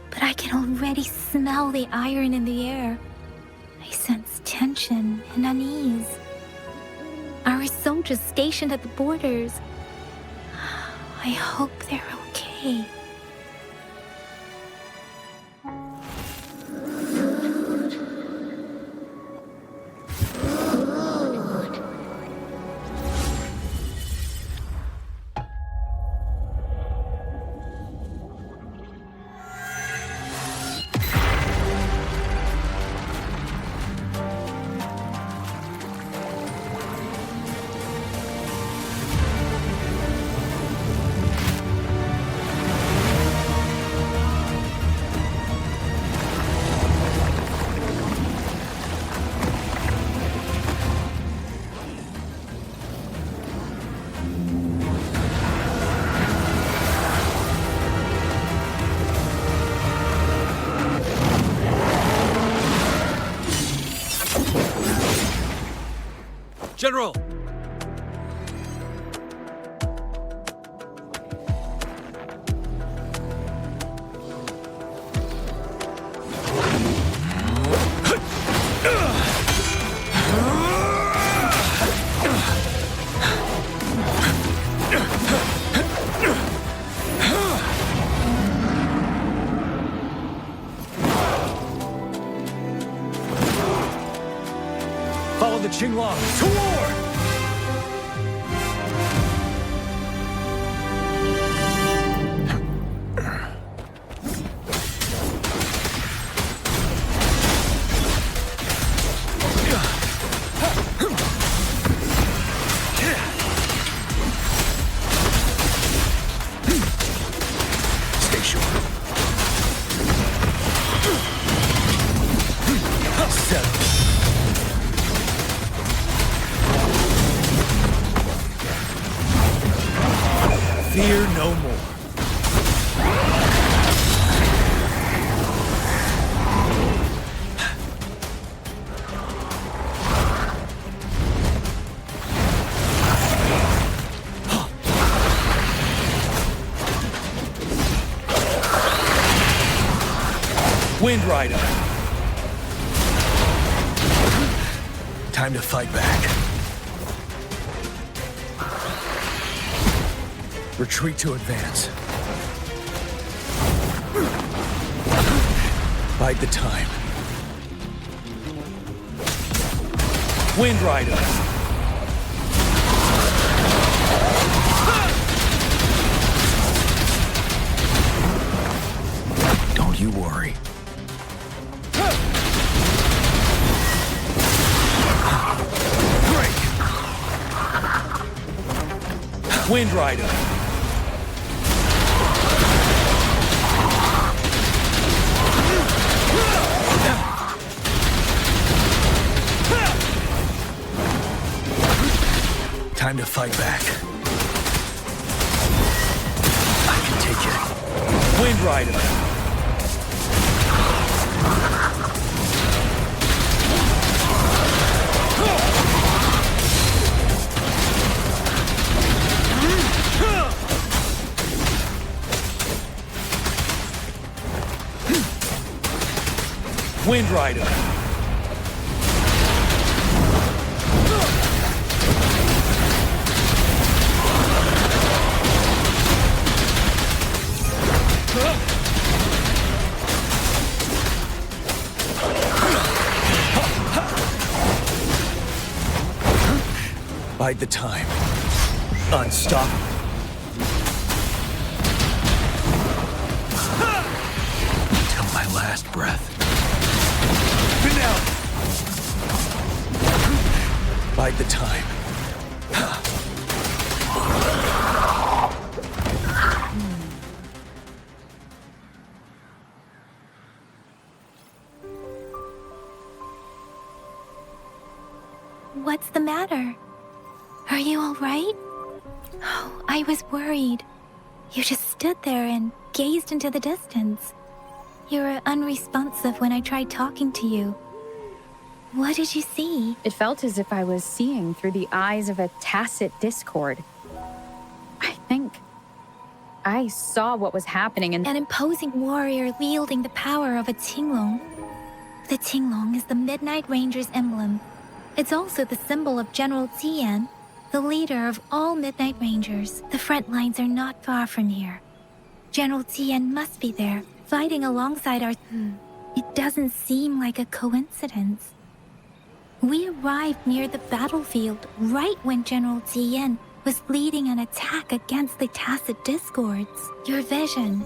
but I can already smell the iron in the air. I sense tension and unease. Our soldiers stationed at the borders, I hope they're okay. General! Follow the Qinglong to war! Stay sure. Settle. Fear no more. Wind Rider. Time to fight back. Retreat to advance. Bide the time. Wind Rider. Don't you worry. Break. Wind Rider. Time to fight back. I can take it. Wind Rider. Wind Rider. Bide the time. Unstoppable. Till my last breath. Finale. Bide the time. What's the matter? Are you all right? Oh, I was worried. You just stood there and gazed into the distance. You were unresponsive when I tried talking to you. What did you see? It felt as if I was seeing through the eyes of a tacit discord. I think I saw what was happening and An imposing warrior wielding the power of a Tinglong. The Tinglong is the Midnight Ranger's emblem. It's also the symbol of General Tian, the leader of all Midnight Rangers. The front lines are not far from here. General Tian must be there, fighting alongside our... It doesn't seem like a coincidence. We arrived near the battlefield right when General Tian was leading an attack against the Tacit Discords. Your vision.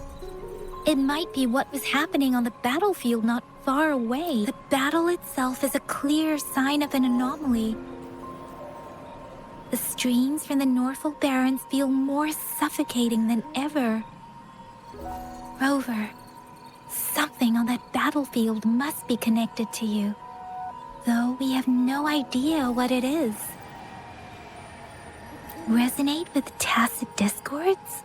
It might be what was happening on the battlefield not far away. The battle itself is a clear sign of an anomaly. The streams from the Norfolk Barrens feel more suffocating than ever. Rover, something on that battlefield must be connected to you, though we have no idea what it is. Resonate with Tacit Discords?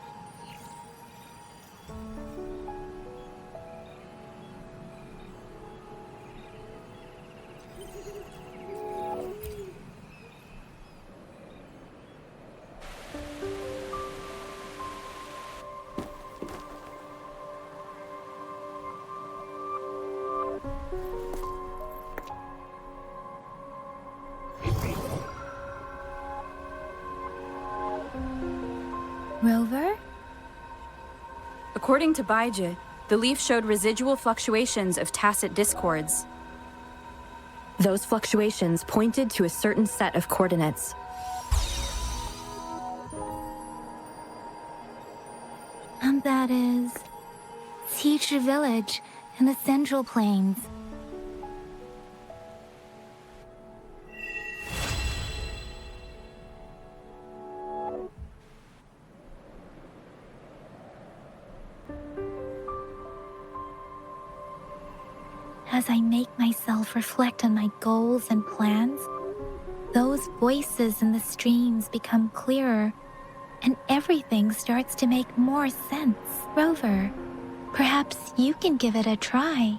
Rover? according to Baiji, the leaf showed residual fluctuations of tacit discords. Those fluctuations pointed to a certain set of coordinates. And that is... Teacher Village in the Central Plains. As I make myself reflect on my goals and plans, those voices in the streams become clearer, and everything starts to make more sense. Rover, perhaps you can give it a try.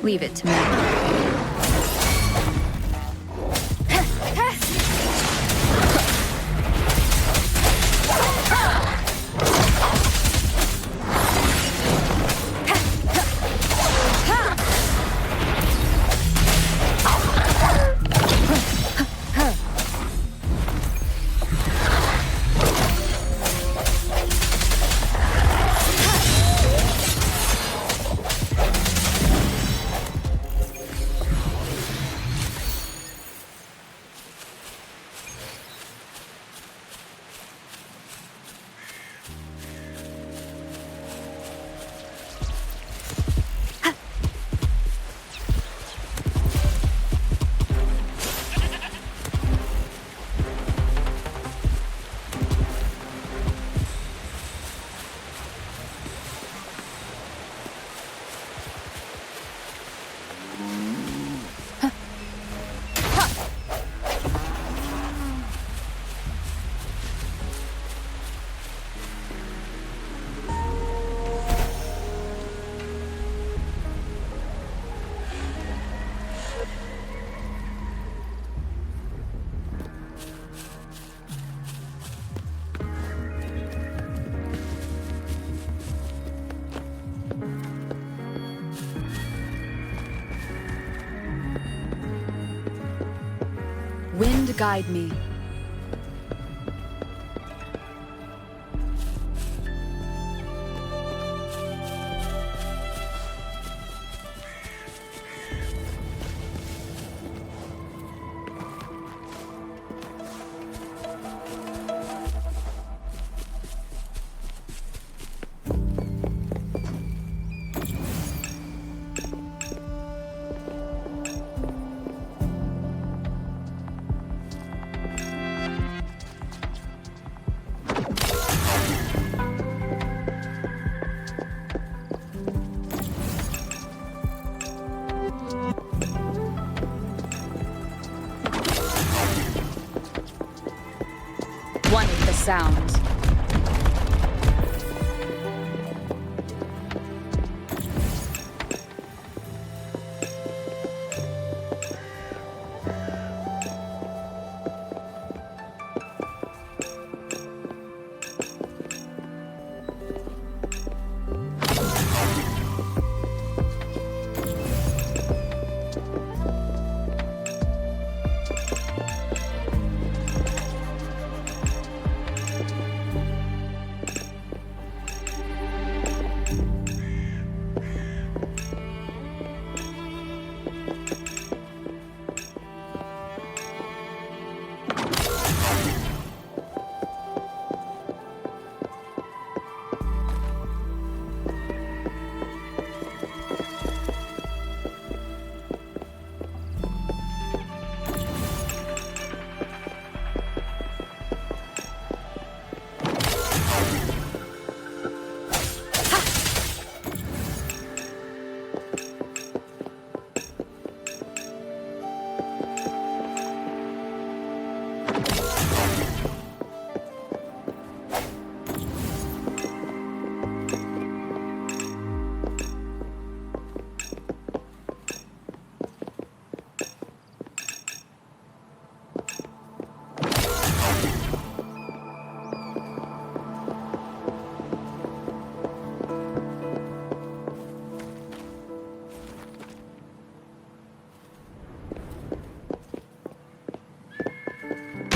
Leave it to me. guide me. One with the sounds.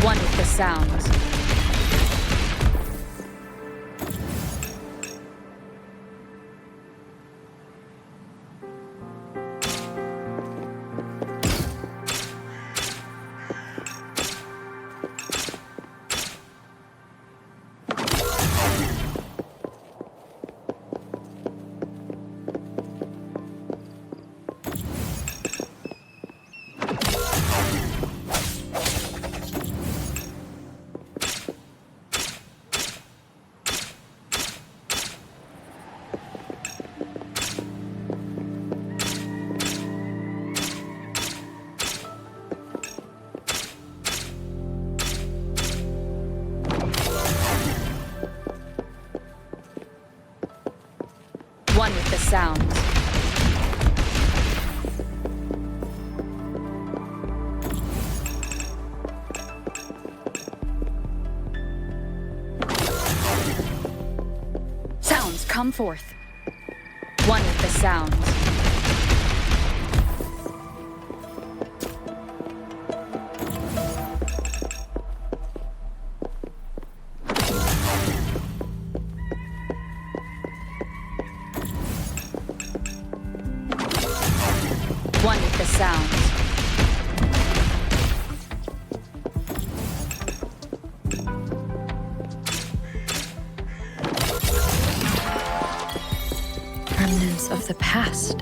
One with the sounds. One with the sounds. Sounds, come forth. One with the sounds. One with the sounds. Remnants of the past.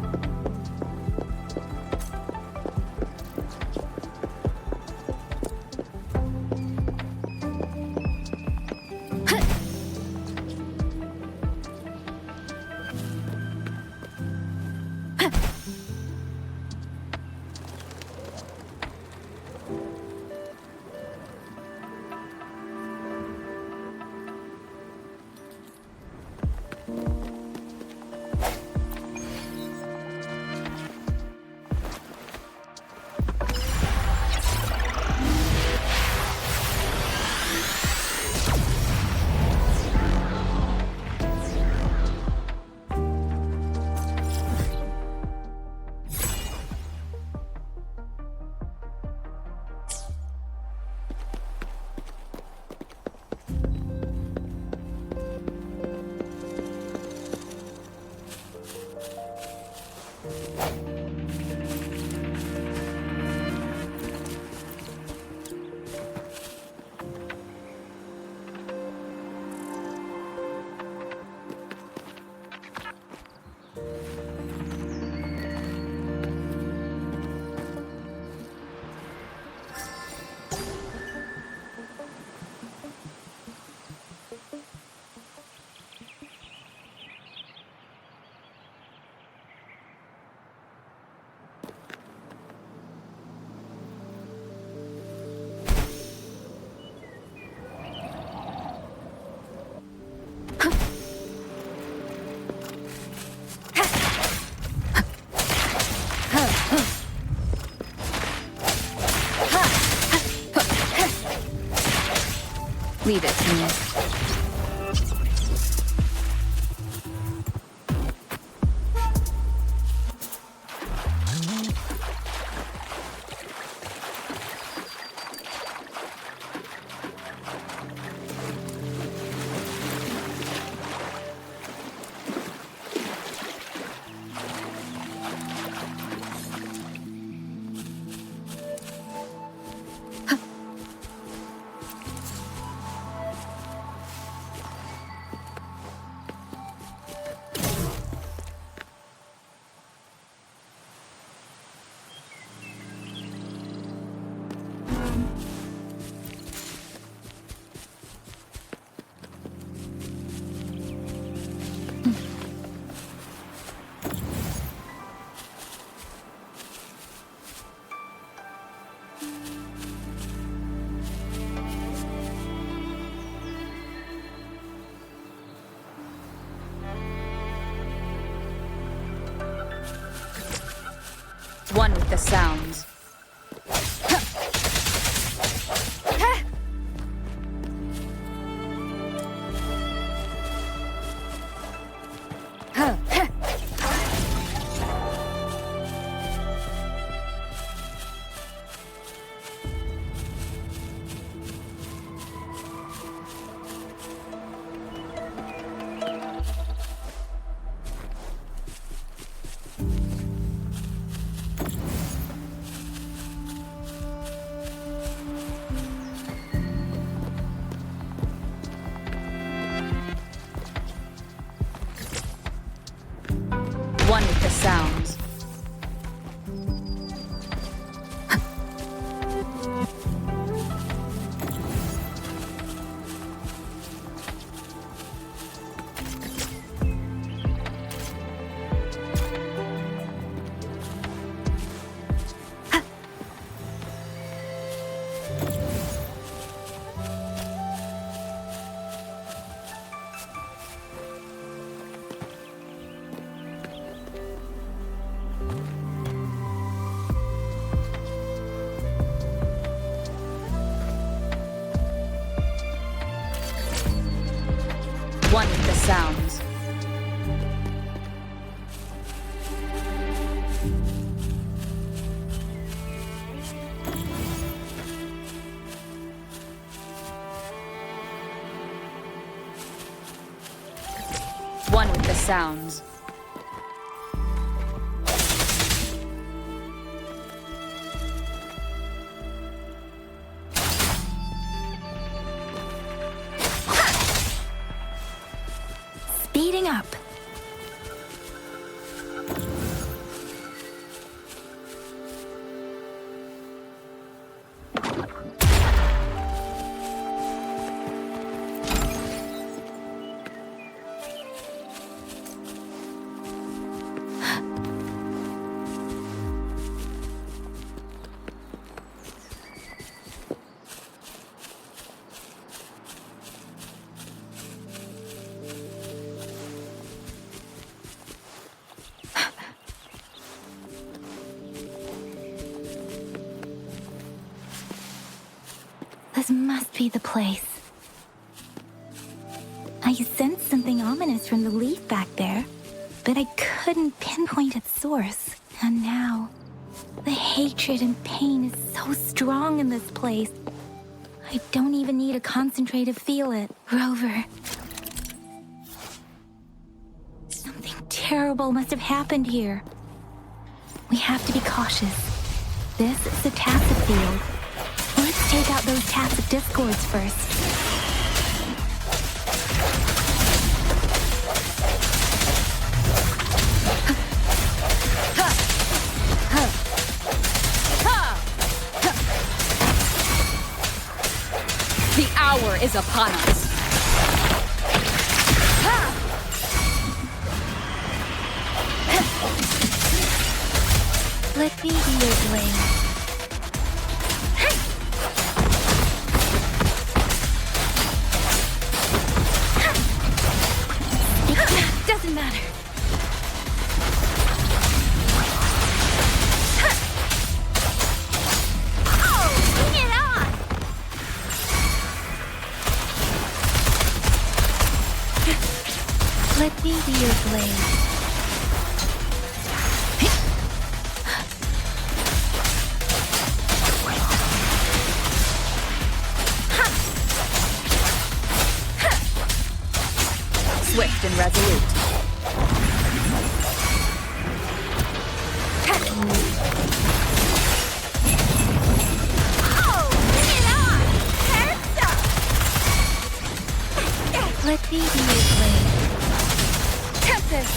Leave it to me. One with the sounds. One with the sounds. One with the sounds. One with the sounds. Speeding up. This must be the place. I sensed something ominous from the leaf back there, but I couldn't pinpoint its source. And now, the hatred and pain is so strong in this place. I don't even need a concentrate to feel it. Rover. Something terrible must have happened here. We have to be cautious. This is a tacit field. Let's take out those tacit discords first. The hour is upon us. Let me be your blade. Doesn't matter. Oh, bring it on! Let me be your blade. Swift and resolute. Let me be your blade. Tempest!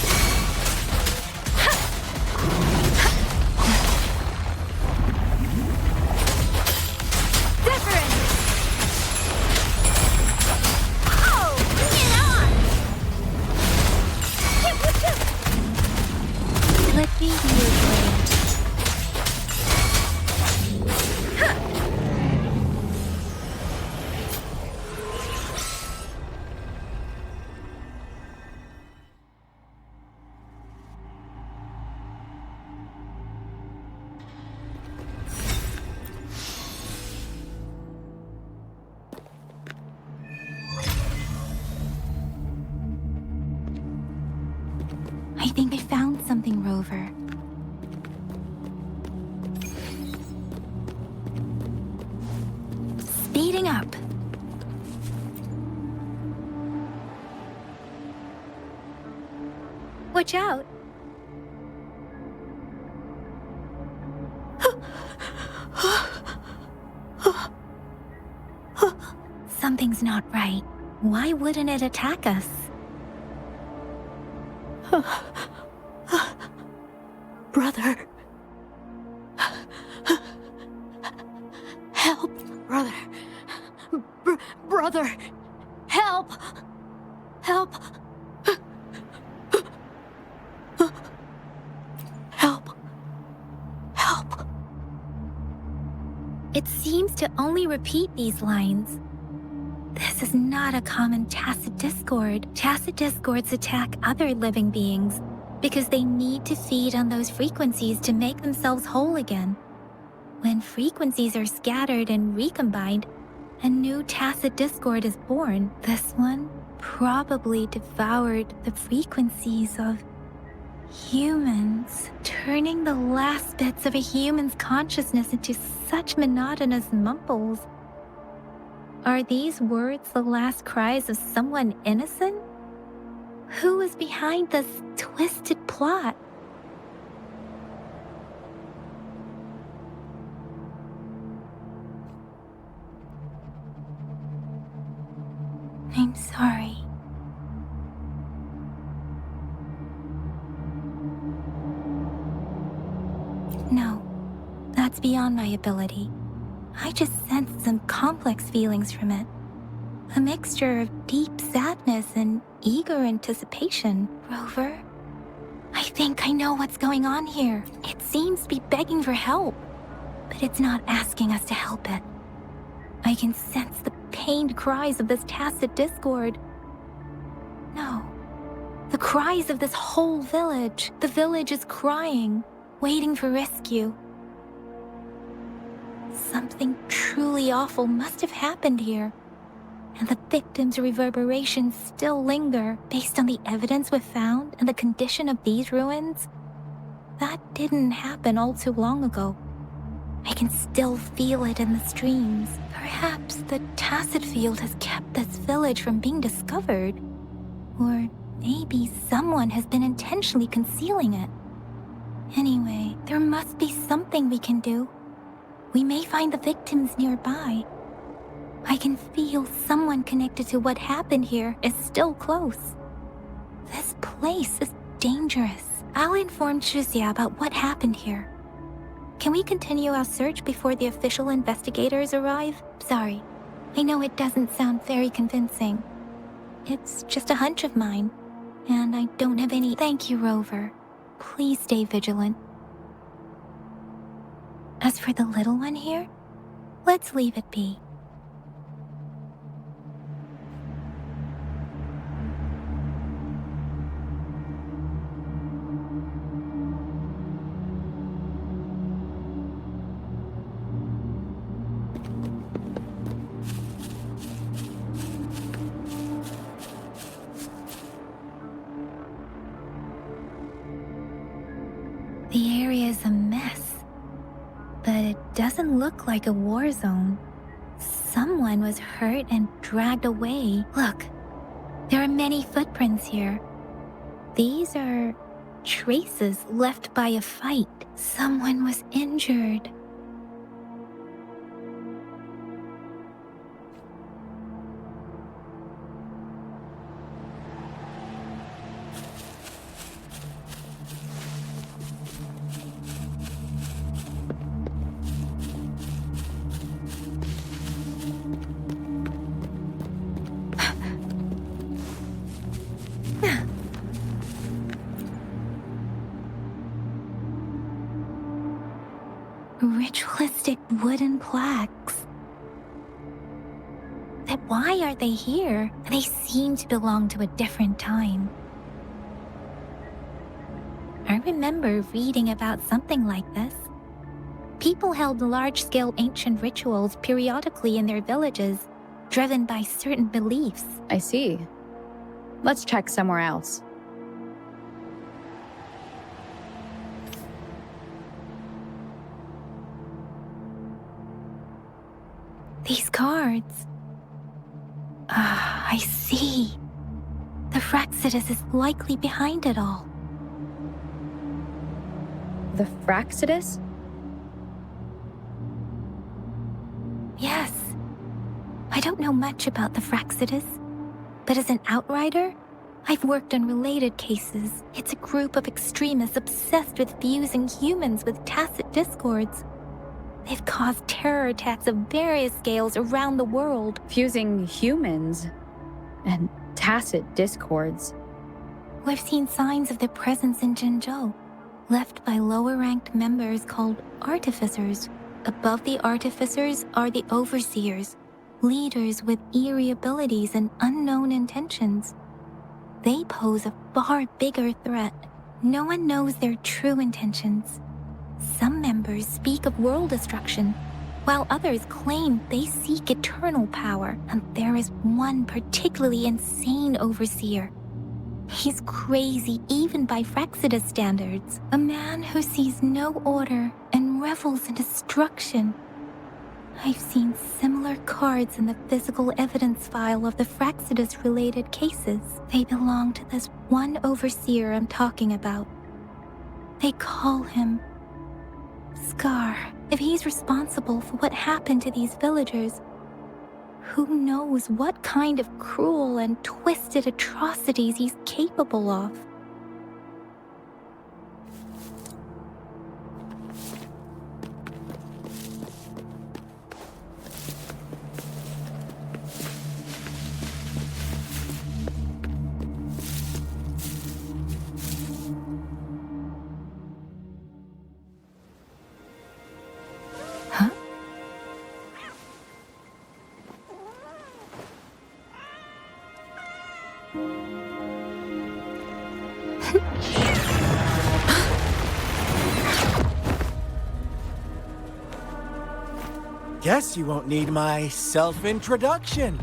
Let me be your blade. I think I found something, Rover. Speeding up. Watch out. Something's not right. Why wouldn't it attack us? Brother. Help, brother. Brother. Help. Help. Help. Help. It seems to only repeat these lines. This is not a common tacit discord. Tacit discords attack other living beings because they need to feed on those frequencies to make themselves whole again. When frequencies are scattered and recombined, a new tacit discord is born. This one probably devoured the frequencies of humans, turning the last bits of a human's consciousness into such monotonous mumbles. Are these words the last cries of someone innocent? Who is behind this twisted plot? I'm sorry. No, that's beyond my ability. I just sensed some complex feelings from it. A mixture of deep sadness and eager anticipation. Rover, I think I know what's going on here. It seems to be begging for help, but it's not asking us to help it. I can sense the pained cries of this tacit discord. No, the cries of this whole village. The village is crying, waiting for rescue. Something truly awful must have happened here, and the victims' reverberations still linger based on the evidence we've found and the condition of these ruins. That didn't happen all too long ago. I can still feel it in the streams. Perhaps the tacit field has kept this village from being discovered. Or maybe someone has been intentionally concealing it. Anyway, there must be something we can do. We may find the victims nearby. I can feel someone connected to what happened here is still close. This place is dangerous. I'll inform Shuzia about what happened here. Can we continue our search before the official investigators arrive? Sorry, I know it doesn't sound very convincing. It's just a hunch of mine, and I don't have any— Thank you, Rover. Please stay vigilant. As for the little one here, let's leave it be. The area is a mess, but it doesn't look like a war zone. Someone was hurt and dragged away. Look, there are many footprints here. These are traces left by a fight. Someone was injured. Ritualistic wooden plaques. Then why are they here? They seem to belong to a different time. I remember reading about something like this. People held large-scale ancient rituals periodically in their villages, driven by certain beliefs. I see. Let's check somewhere else. These cards. I see. The Fraxidus is likely behind it all. The Fraxidus? Yes. I don't know much about the Fraxidus, but as an outrider, I've worked on related cases. It's a group of extremists obsessed with fusing humans with tacit discords. They've caused terror attacks of various scales around the world. Fusing humans and tacit discords. We've seen signs of their presence in Jinzhou, left by lower-ranked members called artificers. Above the artificers are the overseers, leaders with eerie abilities and unknown intentions. They pose a far bigger threat. No one knows their true intentions. Some members speak of world destruction, while others claim they seek eternal power, and there is one particularly insane overseer. He's crazy even by Fraxidus standards, a man who sees no order and revels in destruction. I've seen similar cards in the physical evidence file of the Fraxidus-related cases. They belong to this one overseer I'm talking about. They call him Scar. If he's responsible for what happened to these villagers, who knows what kind of cruel and twisted atrocities he's capable of? Guess you won't need my self-introduction.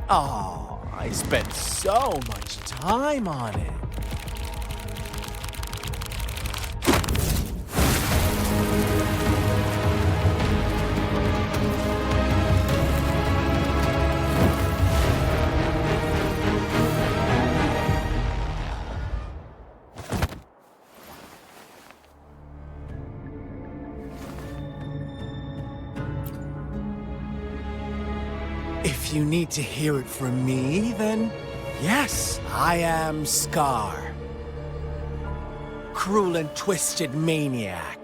Oh, I spent so much time on it. If you need to hear it from me, then yes, I am Scar. Cruel and twisted maniac.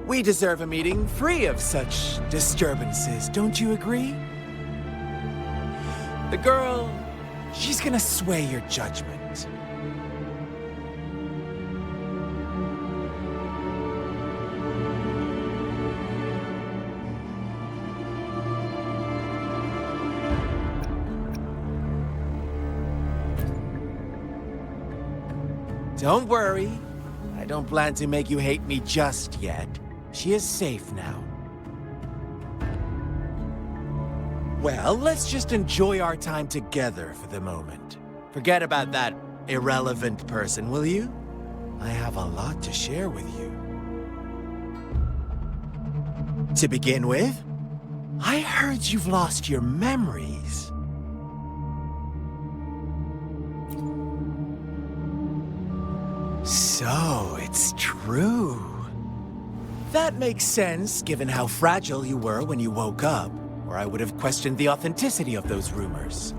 We deserve a meeting free of such disturbances, don't you agree? The girl, she's gonna sway your judgment. Don't worry. I don't plan to make you hate me just yet. She is safe now. Well, let's just enjoy our time together for the moment. Forget about that irrelevant person, will you? I have a lot to share with you. To begin with, I heard you've lost your memories. So, it's true. That makes sense, given how fragile you were when you woke up, or I would have questioned the authenticity of those rumors.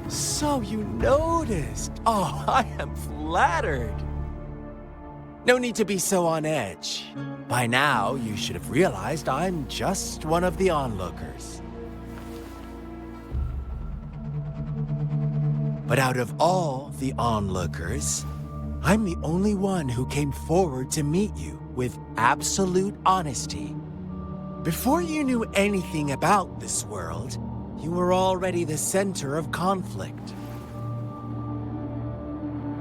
So you noticed. Oh, I am flattered. No need to be so on edge. By now, you should have realized I'm just one of the onlookers. But out of all the onlookers, I'm the only one who came forward to meet you with absolute honesty. Before you knew anything about this world, you were already the center of conflict.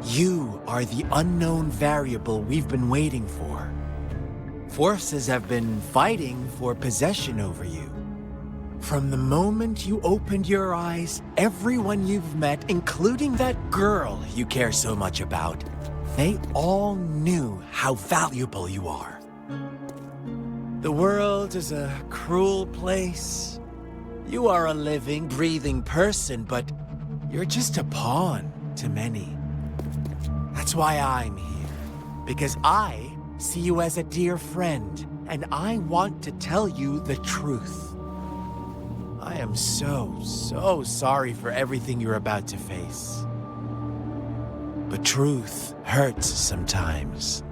You are the unknown variable we've been waiting for. Forces have been fighting for possession over you. From the moment you opened your eyes, everyone you've met, including that girl you care so much about, they all knew how valuable you are. The world is a cruel place. You are a living, breathing person, but you're just a pawn to many. That's why I'm here, because I see you as a dear friend, and I want to tell you the truth. I am so sorry for everything you're about to face. But truth hurts sometimes.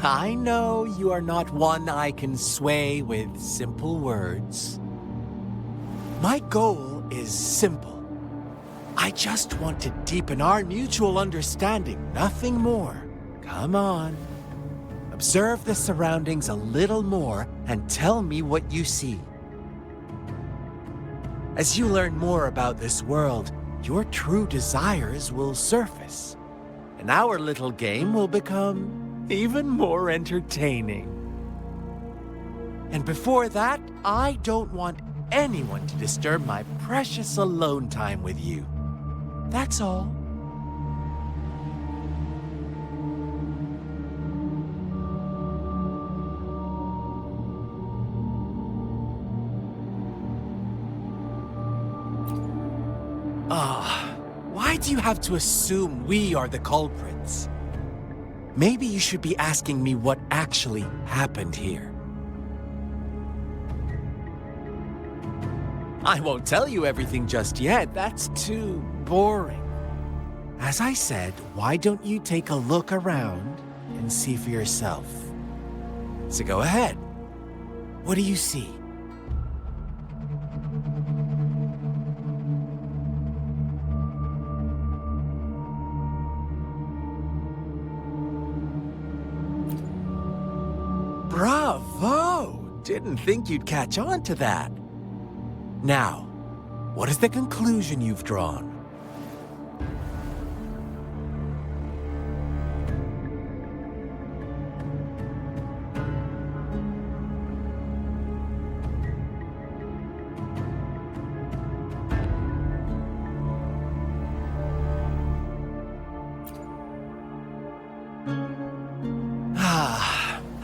I know you are not one I can sway with simple words. My goal is simple. I just want to deepen our mutual understanding, nothing more. Come on. Observe the surroundings a little more and tell me what you see. As you learn more about this world, your true desires will surface, and our little game will become even more entertaining. And before that, I don't want anyone to disturb my precious alone time with you. That's all. Why do you have to assume we are the culprits? Maybe you should be asking me what actually happened here. I won't tell you everything just yet. That's too boring. As I said, why don't you take a look around and see for yourself? So go ahead. What do you see? Bravo! Didn't think you'd catch on to that. Now, what is the conclusion you've drawn?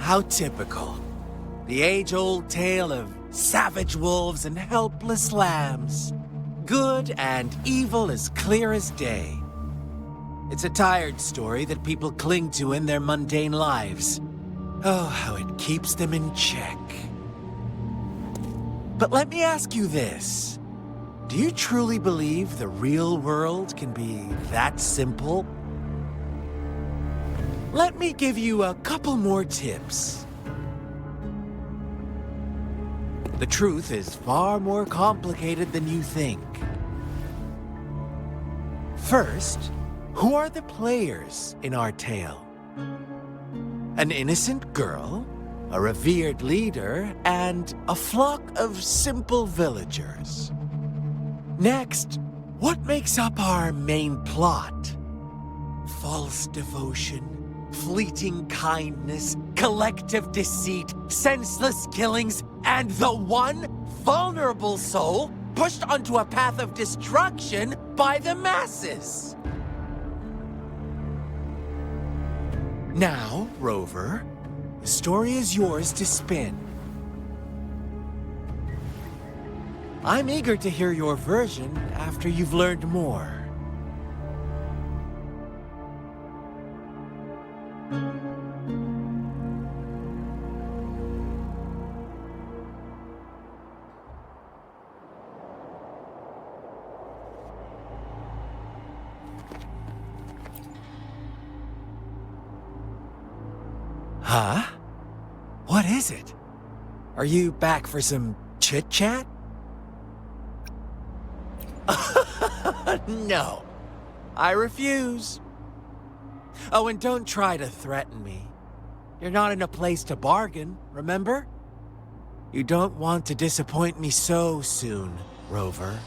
How typical. The age-old tale of savage wolves and helpless lambs. Good and evil as clear as day. It's a tired story that people cling to in their mundane lives. Oh, how it keeps them in check. But let me ask you this. Do you truly believe the real world can be that simple? Let me give you a couple more tips. The truth is far more complicated than you think. First, who are the players in our tale? An innocent girl, a revered leader, and a flock of simple villagers. Next, what makes up our main plot? False devotion, fleeting kindness, collective deceit, senseless killings, and the one vulnerable soul pushed onto a path of destruction by the masses. Now, Rover, the story is yours to spin. I'm eager to hear your version after you've learned more. Huh? What is it? Are you back for some chit-chat? No. I refuse. Oh, and don't try to threaten me. You're not in a place to bargain, remember? You don't want to disappoint me so soon, Rover.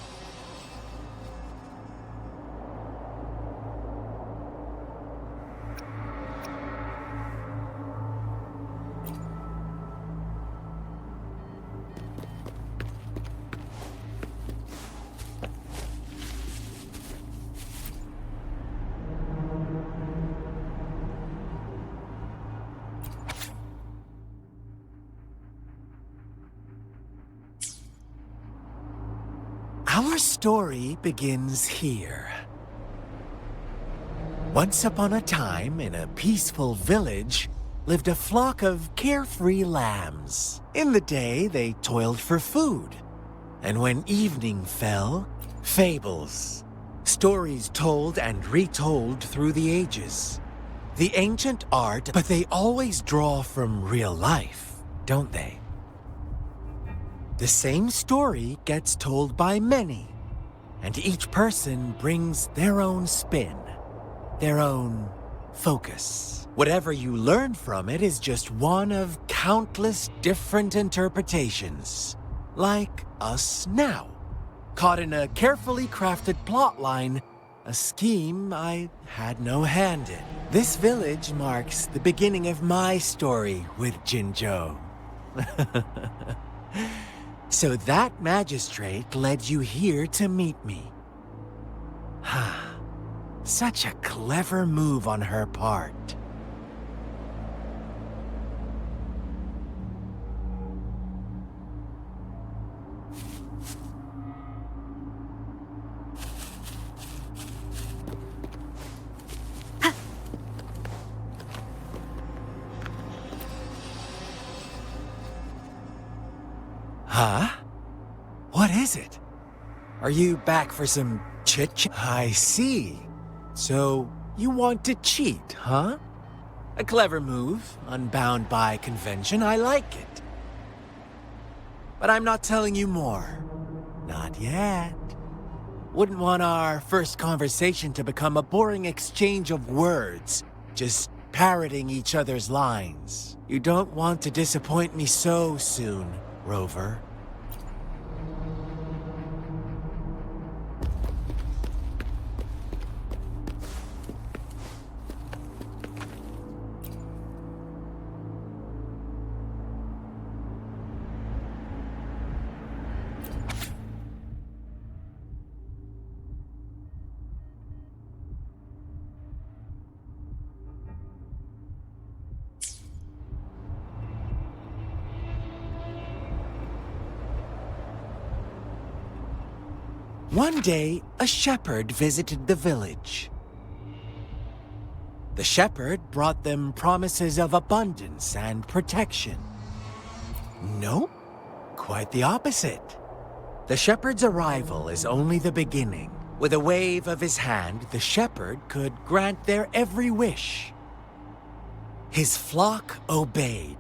Our story begins here. Once upon a time, in a peaceful village, lived a flock of carefree lambs. In the day, they toiled for food. And when evening fell, fables. Stories told and retold through the ages. The ancient art, but they always draw from real life, don't they? The same story gets told by many, and each person brings their own spin, their own focus. Whatever you learn from it is just one of countless different interpretations, like us now, caught in a carefully crafted plotline, a scheme I had no hand in. This village marks the beginning of my story with Jinzhou. So that magistrate led you here to meet me. Such a clever move on her part. Huh? What is it? Are you back for some chit-chat? I see. So, you want to cheat, huh? A clever move, unbound by convention. I like it. But I'm not telling you more. Not yet. Wouldn't want our first conversation to become a boring exchange of words, just parroting each other's lines. You don't want to disappoint me so soon, Rover. One day, a shepherd visited the village. The shepherd brought them promises of abundance and protection. Nope, quite the opposite. The shepherd's arrival is only the beginning. With a wave of his hand, the shepherd could grant their every wish. His flock obeyed,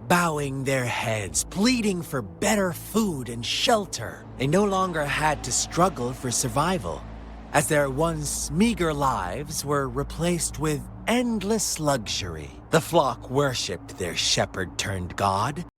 bowing their heads, pleading for better food and shelter. They no longer had to struggle for survival, as their once meager lives were replaced with endless luxury. The flock worshipped their shepherd-turned-god,